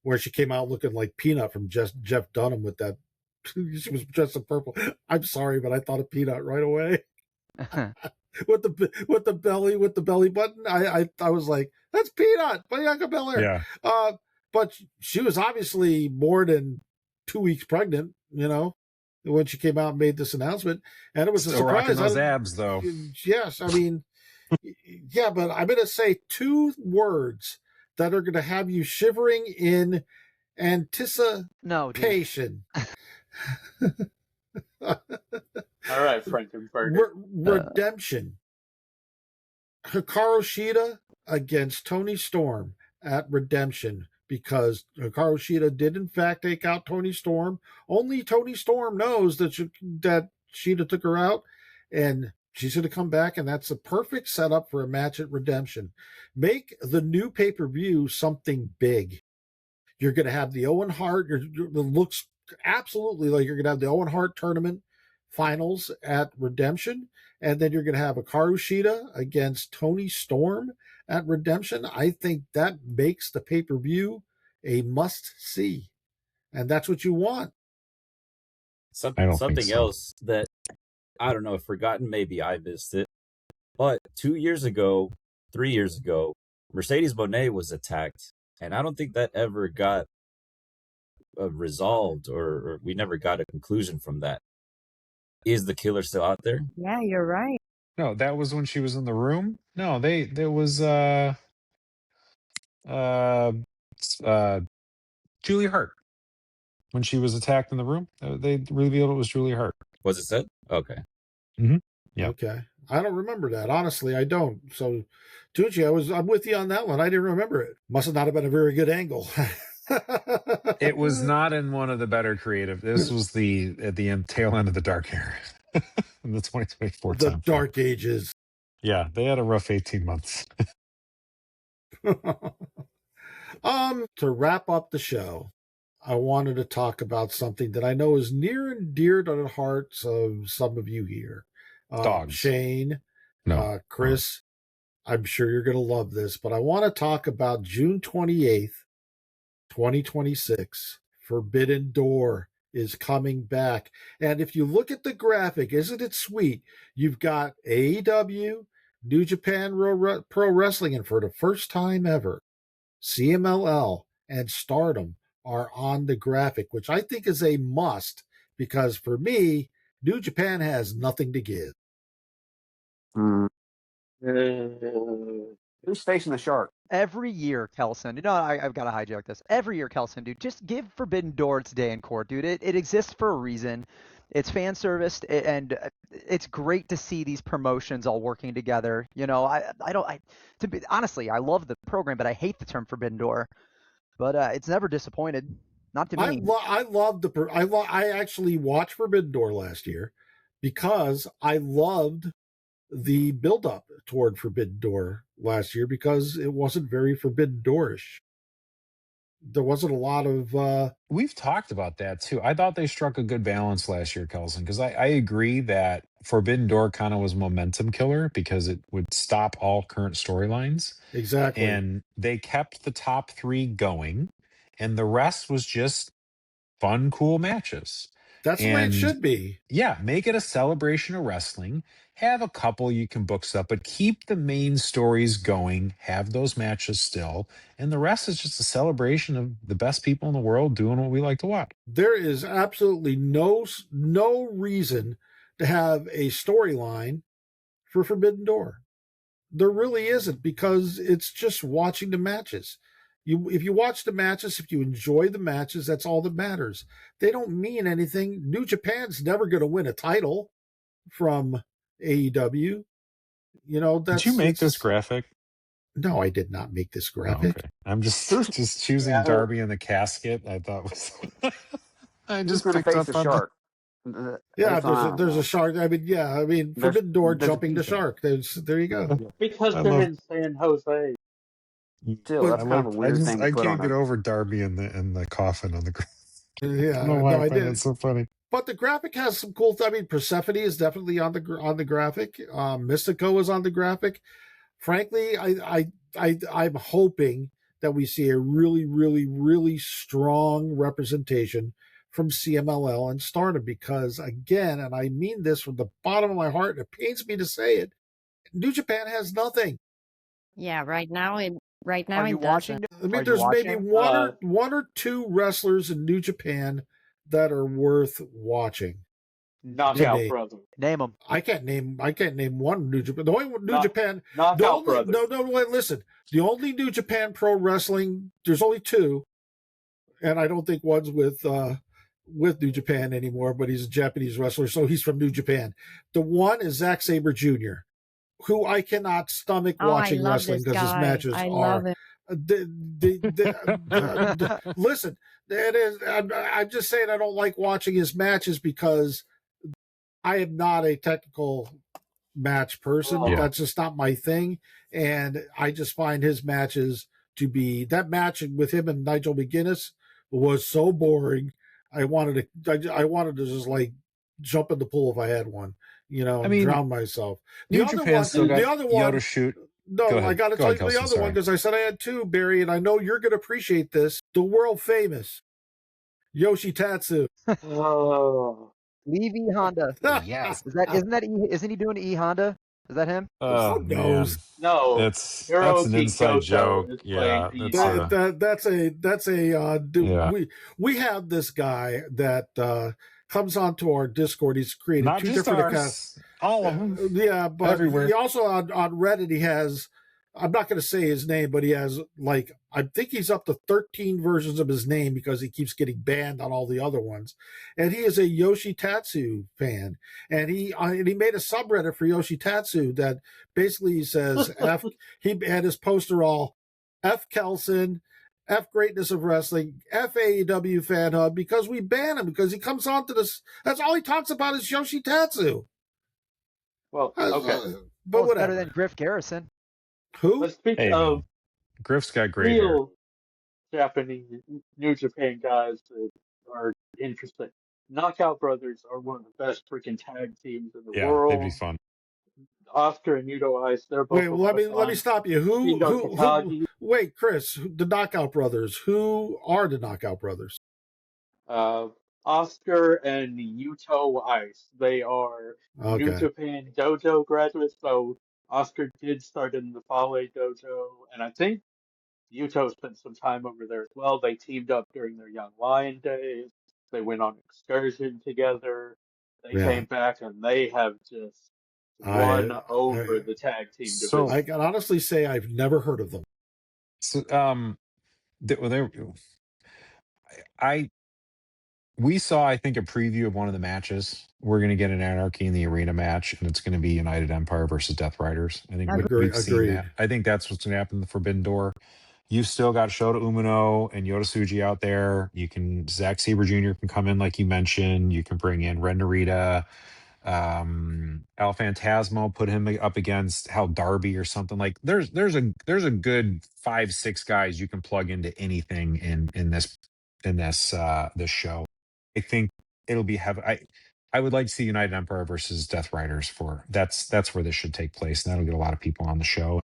where she came out looking like Peanut from Jeff Dunham with that. She was dressed in purple. I'm sorry, but I thought of Peanut right away. with the belly button. I was like, that's Peanut, Bianca Belair. Yeah. But she was obviously more than 2 weeks pregnant, you know, when she came out and made this announcement, and it was still a surprise. Rocking those abs, though. Yes, I mean, yeah, but I'm going to say 2 words that are going to have you shivering in anticipation. All right, Frankenfurter. Redemption. Hikaru Shida against Tony Storm at Redemption, because Hikaru Shida did in fact take out Tony Storm. Only Tony Storm knows that Shida took her out, and she's going to come back, and that's a perfect setup for a match at Redemption. Make the new pay-per-view something big. You're going to have the Owen Hart. It looks absolutely like you're going to have the Owen Hart tournament finals at Redemption, and then you're going to have Hikaru Shida against Tony Storm at Redemption. I think that makes the pay-per-view a must-see, and that's what you want. I don't think Something so. else that, I don't know, I've forgotten, maybe I missed it, but 3 years ago, Mercedes Moné was attacked, and I don't think that ever got resolved, or we never got a conclusion from that. Is the killer still out there? Yeah, you're right. No, that was when she was in the room. No, there was Julia Hart when she was attacked in the room. They revealed it was Julia Hart. Was it said? Okay. Yeah. Okay. I don't remember that. Honestly, I don't. So, Tucci, I'm with you on that one. I didn't remember it. Must have not have been a very good angle. It was not in one of the better creative. This was at the tail end of the dark era in the 2024 the time. Dark Ages. Yeah, they had a rough 18 months. To wrap up the show, I wanted to talk about something that I know is near and dear to the hearts of some of you here. Dogs. Shane, No. Chris, I'm sure you're going to love this, but I want to talk about June 28th, 2026. Forbidden Door is coming back. And if you look at the graphic, isn't it sweet? You've got AEW, New Japan Pro Wrestling, and for the first time ever, CMLL and Stardom are on the graphic, which I think is a must, because for me, New Japan has nothing to give. Who's facing the Shark? Every year, Kelson, I've got to hijack this. Every year, Kelson, dude, just give Forbidden Door its day in court, dude. It exists for a reason. It's fan serviced, and it's great to see these promotions all working together. Honestly, I love the program, but I hate the term Forbidden Door. But it's never disappointed. Not to me. I actually watched Forbidden Door last year because I loved the build-up toward Forbidden Door last year, because it wasn't very Forbidden Door-ish. There wasn't a lot of... We've talked about that, too. I thought they struck a good balance last year, Kelson, because I agree that Forbidden Door kind of was a momentum killer because it would stop all current storylines. Exactly. And they kept the top 3 going, and the rest was just fun, cool matches. That's the way it should be. Yeah, make it a celebration of wrestling. Have a couple you can book stuff, but keep the main stories going. Have those matches still. And the rest is just a celebration of the best people in the world doing what we like to watch. There is absolutely no reason to have a storyline for Forbidden Door. There really isn't, because it's just watching the matches. If you watch the matches, if you enjoy the matches, that's all that matters. They don't mean anything. New Japan's never going to win a title from AEW. Did you make this graphic? No, I did not make this graphic. Oh, okay. I'm just choosing Darby in the casket. I thought was. I just picked face up the on Shark. There's a shark. Forbidden Door jumping the shark. There you go. Because they're in San Jose. Still, that's kind of a weird thing to I put can't on get over Darby in the coffin on the ground. Yeah, I don't know why I did. It's so funny. But the graphic has some cool. Persephone is definitely on the graphic. Mystico is on the graphic. Frankly, I'm hoping that we see a really, really, really strong representation from CMLL and Stardom, because again, and I mean this from the bottom of my heart, and it pains me to say it, New Japan has nothing. Yeah, right now it Are you watching? doesn't. I mean, there's maybe one or two wrestlers in New Japan that are worth watching. Knockout Brother. Name them. I can't name one New Japan. The only New Japan. Knockout Brother. No, wait, listen. The only New Japan Pro Wrestling, there's only two, and I don't think one's with with New Japan anymore, but he's a Japanese wrestler, so he's from New Japan. The one is Zack Sabre Jr., who I cannot stomach Oh, I watching love wrestling this because his guy. matches I are. love him. Listen, it is. I'm just saying I don't like watching his matches because I am not a technical match person. Yeah. That's just not my thing, and I just find his matches to be that match with him and Nigel McGuinness was so boring. I wanted to just like jump in the pool if I had one, I and mean, drown myself. New Japan still got the other one, Yoda shoot. no, Go ahead. I got to Go tell ahead, you the Kelsey, other one sorry. because I said I had two, Barry, and I know you're going to appreciate this. The world famous Yoshitatsu. Oh, Leave E Honda. Yes. Isn't he doing E Honda? Is that him? Oh, Who man. knows? no. That's an Hiroki inside Goto joke. is Yeah, playing that's That's a yeah. we have this guy that comes onto our Discord. He's created Not two just different ours, accounts. all of them. Yeah, but Everywhere. he also on Reddit he has. I'm not going to say his name, but he has I think he's up to 13 versions of his name because he keeps getting banned on all the other ones. And he is a Yoshitatsu fan, and he made a subreddit for Yoshitatsu that basically he says F. He had his poster all F. Kelson, F. Greatness of Wrestling, F. AEW Fan Hub because we ban him because he comes on to this. That's all he talks about is Yoshitatsu. Well, okay. But Well, it's whatever. better than Griff Garrison. Who? Let's speak Hey, of man. Griff's got great hair. real Japanese New Japan guys that are interesting. Knockout Brothers are one of the best freaking tag teams in the Yeah, they'd be world. fun. Oscar and Yuto Ice, they're both Wait, a let lot of me fun. stop you. Who? Shingo Takagi, Wait, Chris, the Knockout Brothers. Who are the Knockout Brothers? Oscar and Yuto Ice. They are New Okay. Japan Dojo graduates. So Oscar did start in the Fale Dojo, and I think Yuto spent some time over there as well. They teamed up during their Young Lion days. They went on excursion together. They Yeah. came back and they have just won over the tag team So- division. I can honestly say I've never heard of them. So, we saw, I think, a preview of one of the matches. We're going to get an Anarchy in the Arena match, and it's going to be United Empire versus Death Riders. I think we've seen Agreed. that. I think that's what's going to happen in the Forbidden Door. You've still got Shota Umino and Yota Tsuji out there. Zack Sabre Jr. can come in like you mentioned. You can bring in Ren Narita. El Phantasmo, put him up against Hal Darby or something. Like there's a good 5-6 guys you can plug into anything in this show. I think it'll be I would like to see United Empire versus Death Riders that's where this should take place, and that'll get a lot of people on the show.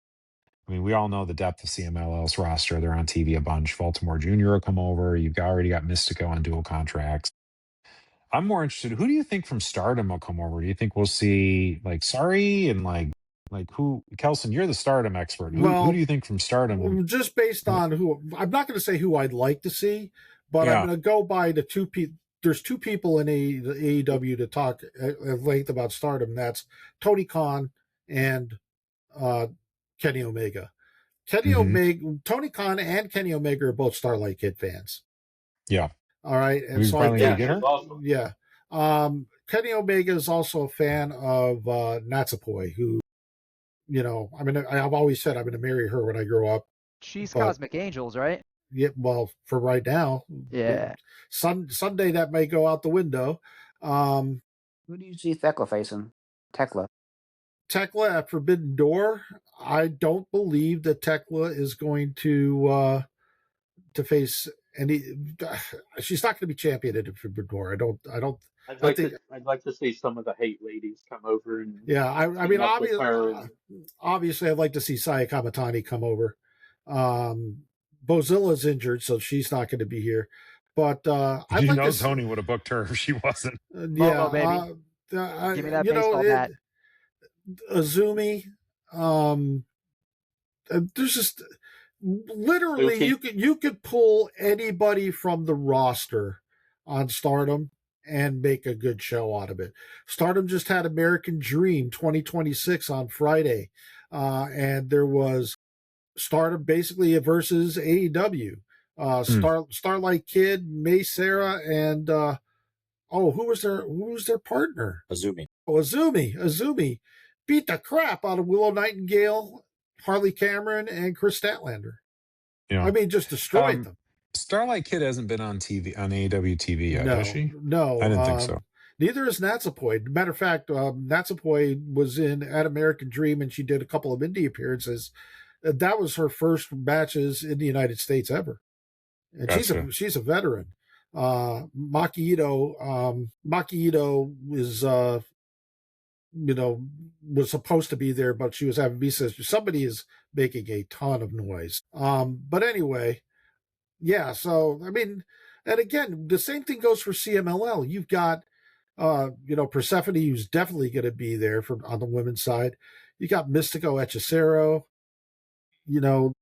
I mean, we all know the depth of CMLL's roster. They're on TV a bunch. Baltimore Jr. will come over. You've already got Mystico on dual contracts. I'm more interested. Who do you think from Stardom will come over? Do you think we'll see like Sorry and like who? Kelson, you're the Stardom expert. Who do you think from Stardom? Just based on who, I'm not going to say who I'd like to see, but I'm going to go by the two people. There's two people in the AEW to talk at length about Stardom. That's Tony Khan and Kenny Omega. Tony Khan and Kenny Omega are both Starlight Kid fans. Yeah. All right. And We so finally I gonna get her? Awesome. yeah. Kenny Omega is also a fan of Natsupoi, who, I've always said I'm going to marry her when I grow up. She's But- Cosmic Angels, right? Yeah, well, for right now. Yeah. Someday that may go out the window. Who do you see Thekla facing? Tekla. Tekla at Forbidden Door. I don't believe that Tekla is going to face any. She's not going to be champion at Forbidden Door. I'd like to see some of the hate ladies come over and Yeah, I mean, up with her. obviously, I'd like to see Saya Kamatani come over. Bozilla's injured, so she's not going to be here. But I'd like to Tony would have booked her if she wasn't. Momo, baby. Give me that baseball bat. Azumi. There's just literally Suki. you could pull anybody from the roster on Stardom and make a good show out of it. Stardom just had American Dream 2026 on Friday, and there was Stardom basically versus AEW. Starlight Kid, May Sarah, and Oh, who was their partner? Azumi. Oh, Azumi beat the crap out of Willow Nightingale, Harley Cameron, and Chris Statlander. Yeah. I mean, just destroyed them. Starlight Kid hasn't been on AEW TV yet, has she? No, I didn't think so. Neither is Natsupoi. Matter of fact, Natsupoi was at American Dream, and she did a couple of indie appearances. That was her first matches in the United States ever, and Gotcha. she's a veteran. Maki Ito is was supposed to be there, but she was having visa. Somebody is making a ton of noise. But anyway, yeah. So I mean, and again, the same thing goes for CMLL. You've got Persephone, who's definitely going to be there on the women's side. You got Mystico Hechicero. It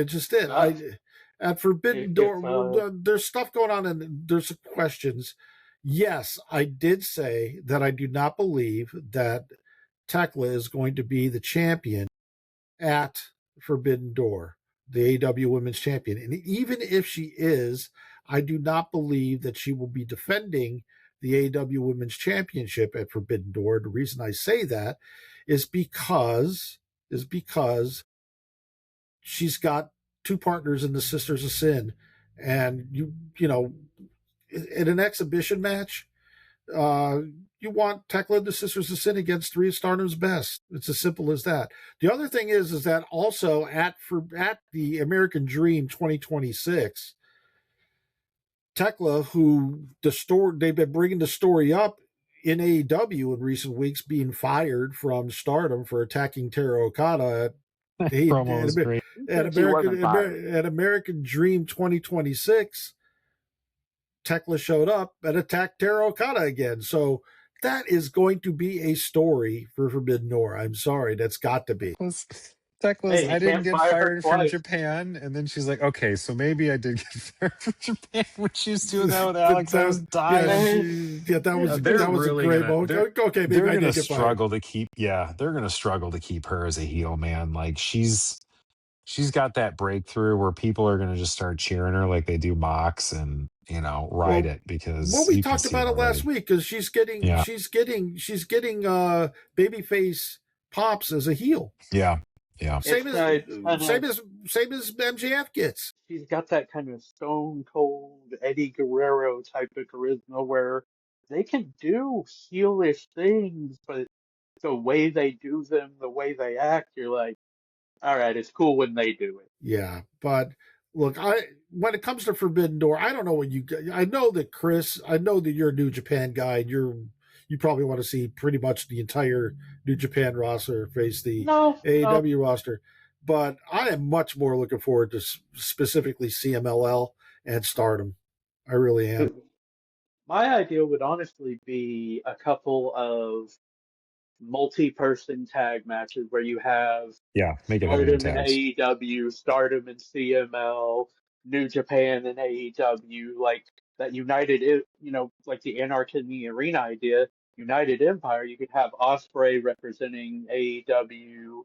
just did. At Forbidden Door, there's stuff going on, and there's questions. Yes, I did say that I do not believe that Tekla is going to be the champion at Forbidden Door, the AEW Women's Champion. And even if she is, I do not believe that she will be defending the AEW Women's Championship at Forbidden Door. The reason I say that is because she's got two partners in the Sisters of Sin, and in an exhibition match, you want Tekla and the Sisters of Sin against three of Stardom's best. It's as simple as that. The other thing is that also at the American Dream 2026, Tekla, they've been bringing the story up in AEW in recent weeks, being fired from Stardom for attacking Teru Okada at American Dream 2026. Tekla showed up and attacked Teru Okada again. So that is going to be a story for Forbidden Door. I'm sorry, that's got to be. Tekla's, I didn't get fired from Japan, and then she's like, okay, so maybe I did get fired from Japan when she was doing that with Alex. I was dying. Yeah, that was a great moment. Okay, maybe they're gonna struggle to keep. Yeah, they're gonna struggle to keep her as a heel, man. Like she's got that breakthrough where people are gonna just start cheering her like they do Mox and ride it, because we talked about it last week, because she's getting babyface pops as a heel. Yeah. Same as MJF gets. She's got that kind of stone cold Eddie Guerrero type of charisma where they can do heelish things, but the way they do them, the way they act, you're like, all right, it's cool when they do it. Yeah, but look, when it comes to Forbidden Door, I don't know what I know that Chris, I know that you're a New Japan guy, and you probably want to see pretty much the entire New Japan roster face the AEW roster. But I am much more looking forward to specifically CMLL and Stardom. I really am. My idea would honestly be a couple of multi-person tag matches where you have make it Stardom and AEW, Stardom and CML, New Japan and AEW, like that United, like the Anarchy in the Arena idea. United Empire, you could have Ospreay representing AEW,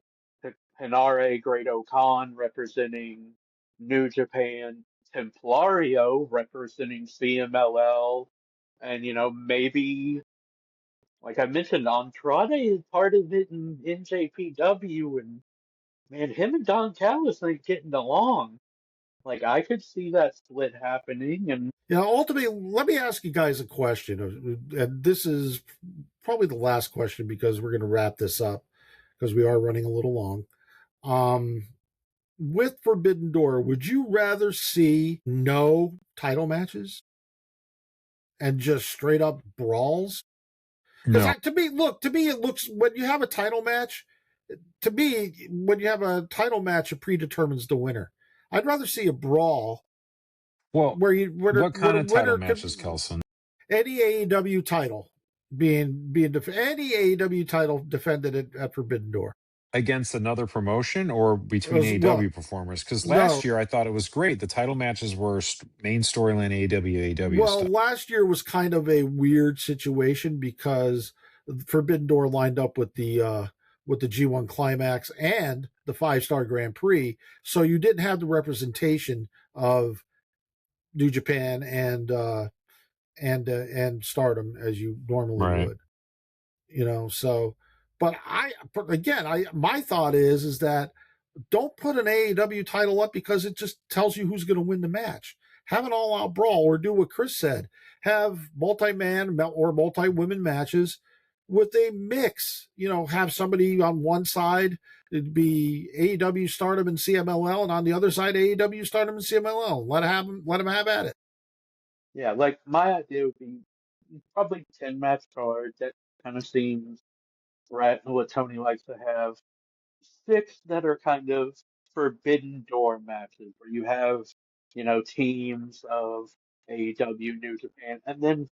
Hinare Great-O-Khan representing New Japan, Templario representing CMLL, and maybe, like I mentioned, Andrade is part of it in NJPW, and man, him and Don Callis ain't getting along. Like, I could see that split happening. And ultimately, let me ask you guys a question, and this is probably the last question because we're going to wrap this up because we are running a little long. With Forbidden Door, would you rather see no title matches and just straight up brawls? Because to me, it looks, when you have a title match, it predetermines the winner. I'd rather see a brawl. Well, what kind of title matches, Kelson? Any AEW title being any AEW title defended at Forbidden Door against another promotion or between AEW performers. Because last year I thought it was great. The title matches were main storyline AEW. Well, stuff. Last year was kind of a weird situation because Forbidden Door lined up with the G1 Climax and the 5-Star Grand Prix, so you didn't have the representation of New Japan and Stardom as you normally Right. would. So, but my thought is that don't put an AEW title up because it just tells you who's going to win the match. Have an all-out brawl, or do what Chris said. Have multi-man or multi-women matches with a mix. Have somebody on one side, it'd be AEW, Stardom, and CMLL, and on the other side, AEW, Stardom, and CMLL. Let them have at it. Yeah, like my idea would be probably 10-match card. That kind of seems right, what Tony likes to have. 6 that are kind of forbidden door matches where you have, teams of AEW, New Japan, and then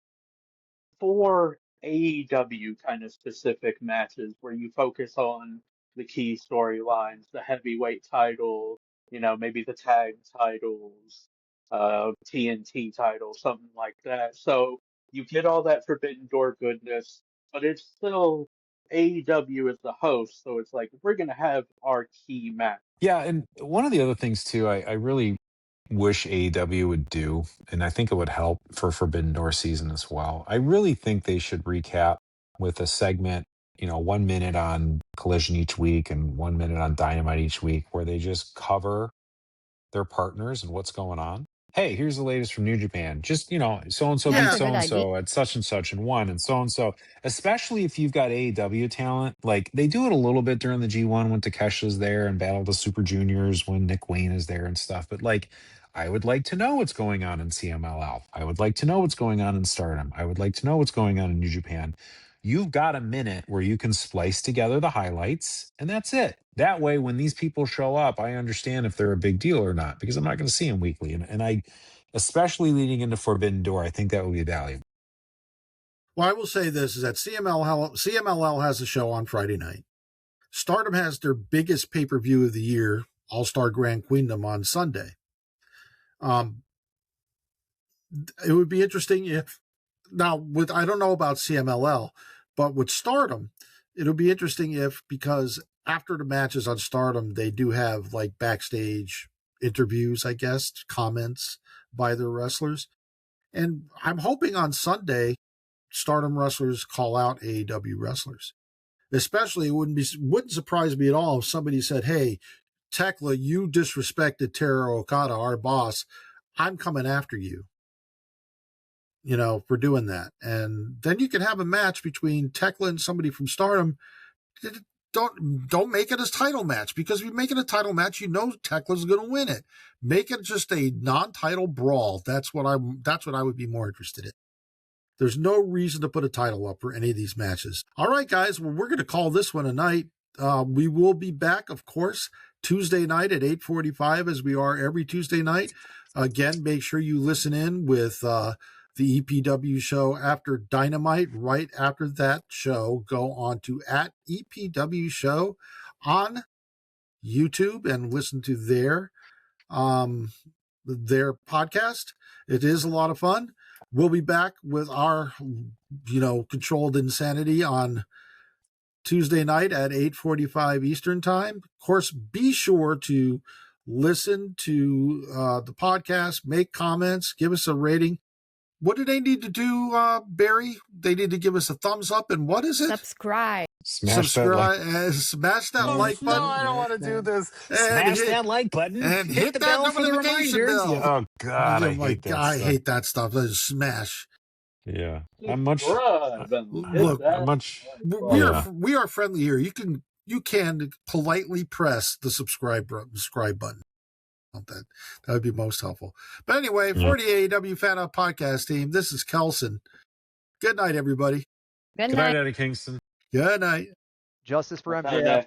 4 AEW kind of specific matches where you focus on the key storylines, the heavyweight title, maybe the tag titles, TNT title, something like that. So you get all that Forbidden Door goodness, but it's still AEW as the host, so it's like we're gonna have our key match. Yeah, and one of the other things too, I really wish AEW would do, and I think it would help for Forbidden Door season as well. I really think they should recap with a segment, 1 minute on Collision each week and 1 minute on Dynamite each week, where they just cover their partners and what's going on. Hey, here's the latest from New Japan. Just, so and so beat That's a so good and idea. so at such and such and won, and so, especially if you've got AEW talent. Like they do it a little bit during the G1 when Takesha's there and Battle of the Super Juniors when Nick Wayne is there and stuff. But like, I would like to know what's going on in CMLL. I would like to know what's going on in Stardom. I would like to know what's going on in New Japan. You've got a minute where you can splice together the highlights, and that's it. That way, when these people show up, I understand if they're a big deal or not, because I'm not going to see them weekly. And I, especially leading into Forbidden Door, I think that would be valuable. Well, I will say this, is that CMLL has a show on Friday night. Stardom has their biggest pay-per-view of the year, All-Star Grand Queendom, on Sunday. It would be interesting if, now, I don't know about CMLL, but with Stardom, it'll be interesting if, because after the matches on Stardom, they do have like backstage interviews, I guess, comments by their wrestlers. And I'm hoping on Sunday, Stardom wrestlers call out AEW wrestlers. Especially, it wouldn't surprise me at all if somebody said, "Hey, Tekla, you disrespected Teru Okada, our boss. I'm coming after you, for doing that." And then you can have a match between Tekla and somebody from Stardom. Don't make it a title match, because if you make it a title match, Tekla's going to win it. Make it just a non-title brawl. That's what I would be more interested in. There's no reason to put a title up for any of these matches. All right, guys. Well, we're going to call this one a night. We will be back, of course, Tuesday night at 8:45, as we are every Tuesday night. Again, make sure you listen in with the EPW show after Dynamite. Right after that show, go on to @EPW show on YouTube and listen to their podcast. It is a lot of fun. We'll be back with our, controlled insanity on Tuesday night at 8:45 Eastern time. Of course, be sure to listen to the podcast, make comments, give us a rating. What do they need to do, Barry? They need to give us a thumbs up, and what is it? Subscribe. Smash that like button. No, I don't want to do this. And Smash that like button. And hit the bell for the notification reminders. bell. Yeah. Oh God, I hate that I stuff. hate that stuff. Smash. Yeah, I'm much. Subscribe and hit Look, that I'm much. button. we are friendly here. You can politely press the subscribe button. That would be most helpful. But anyway, for the AEW Fan Hub podcast team, this is Kelson. Good night, everybody. Good Good night. night, Eddie Kingston. Good night. Justice for Okay, MJF.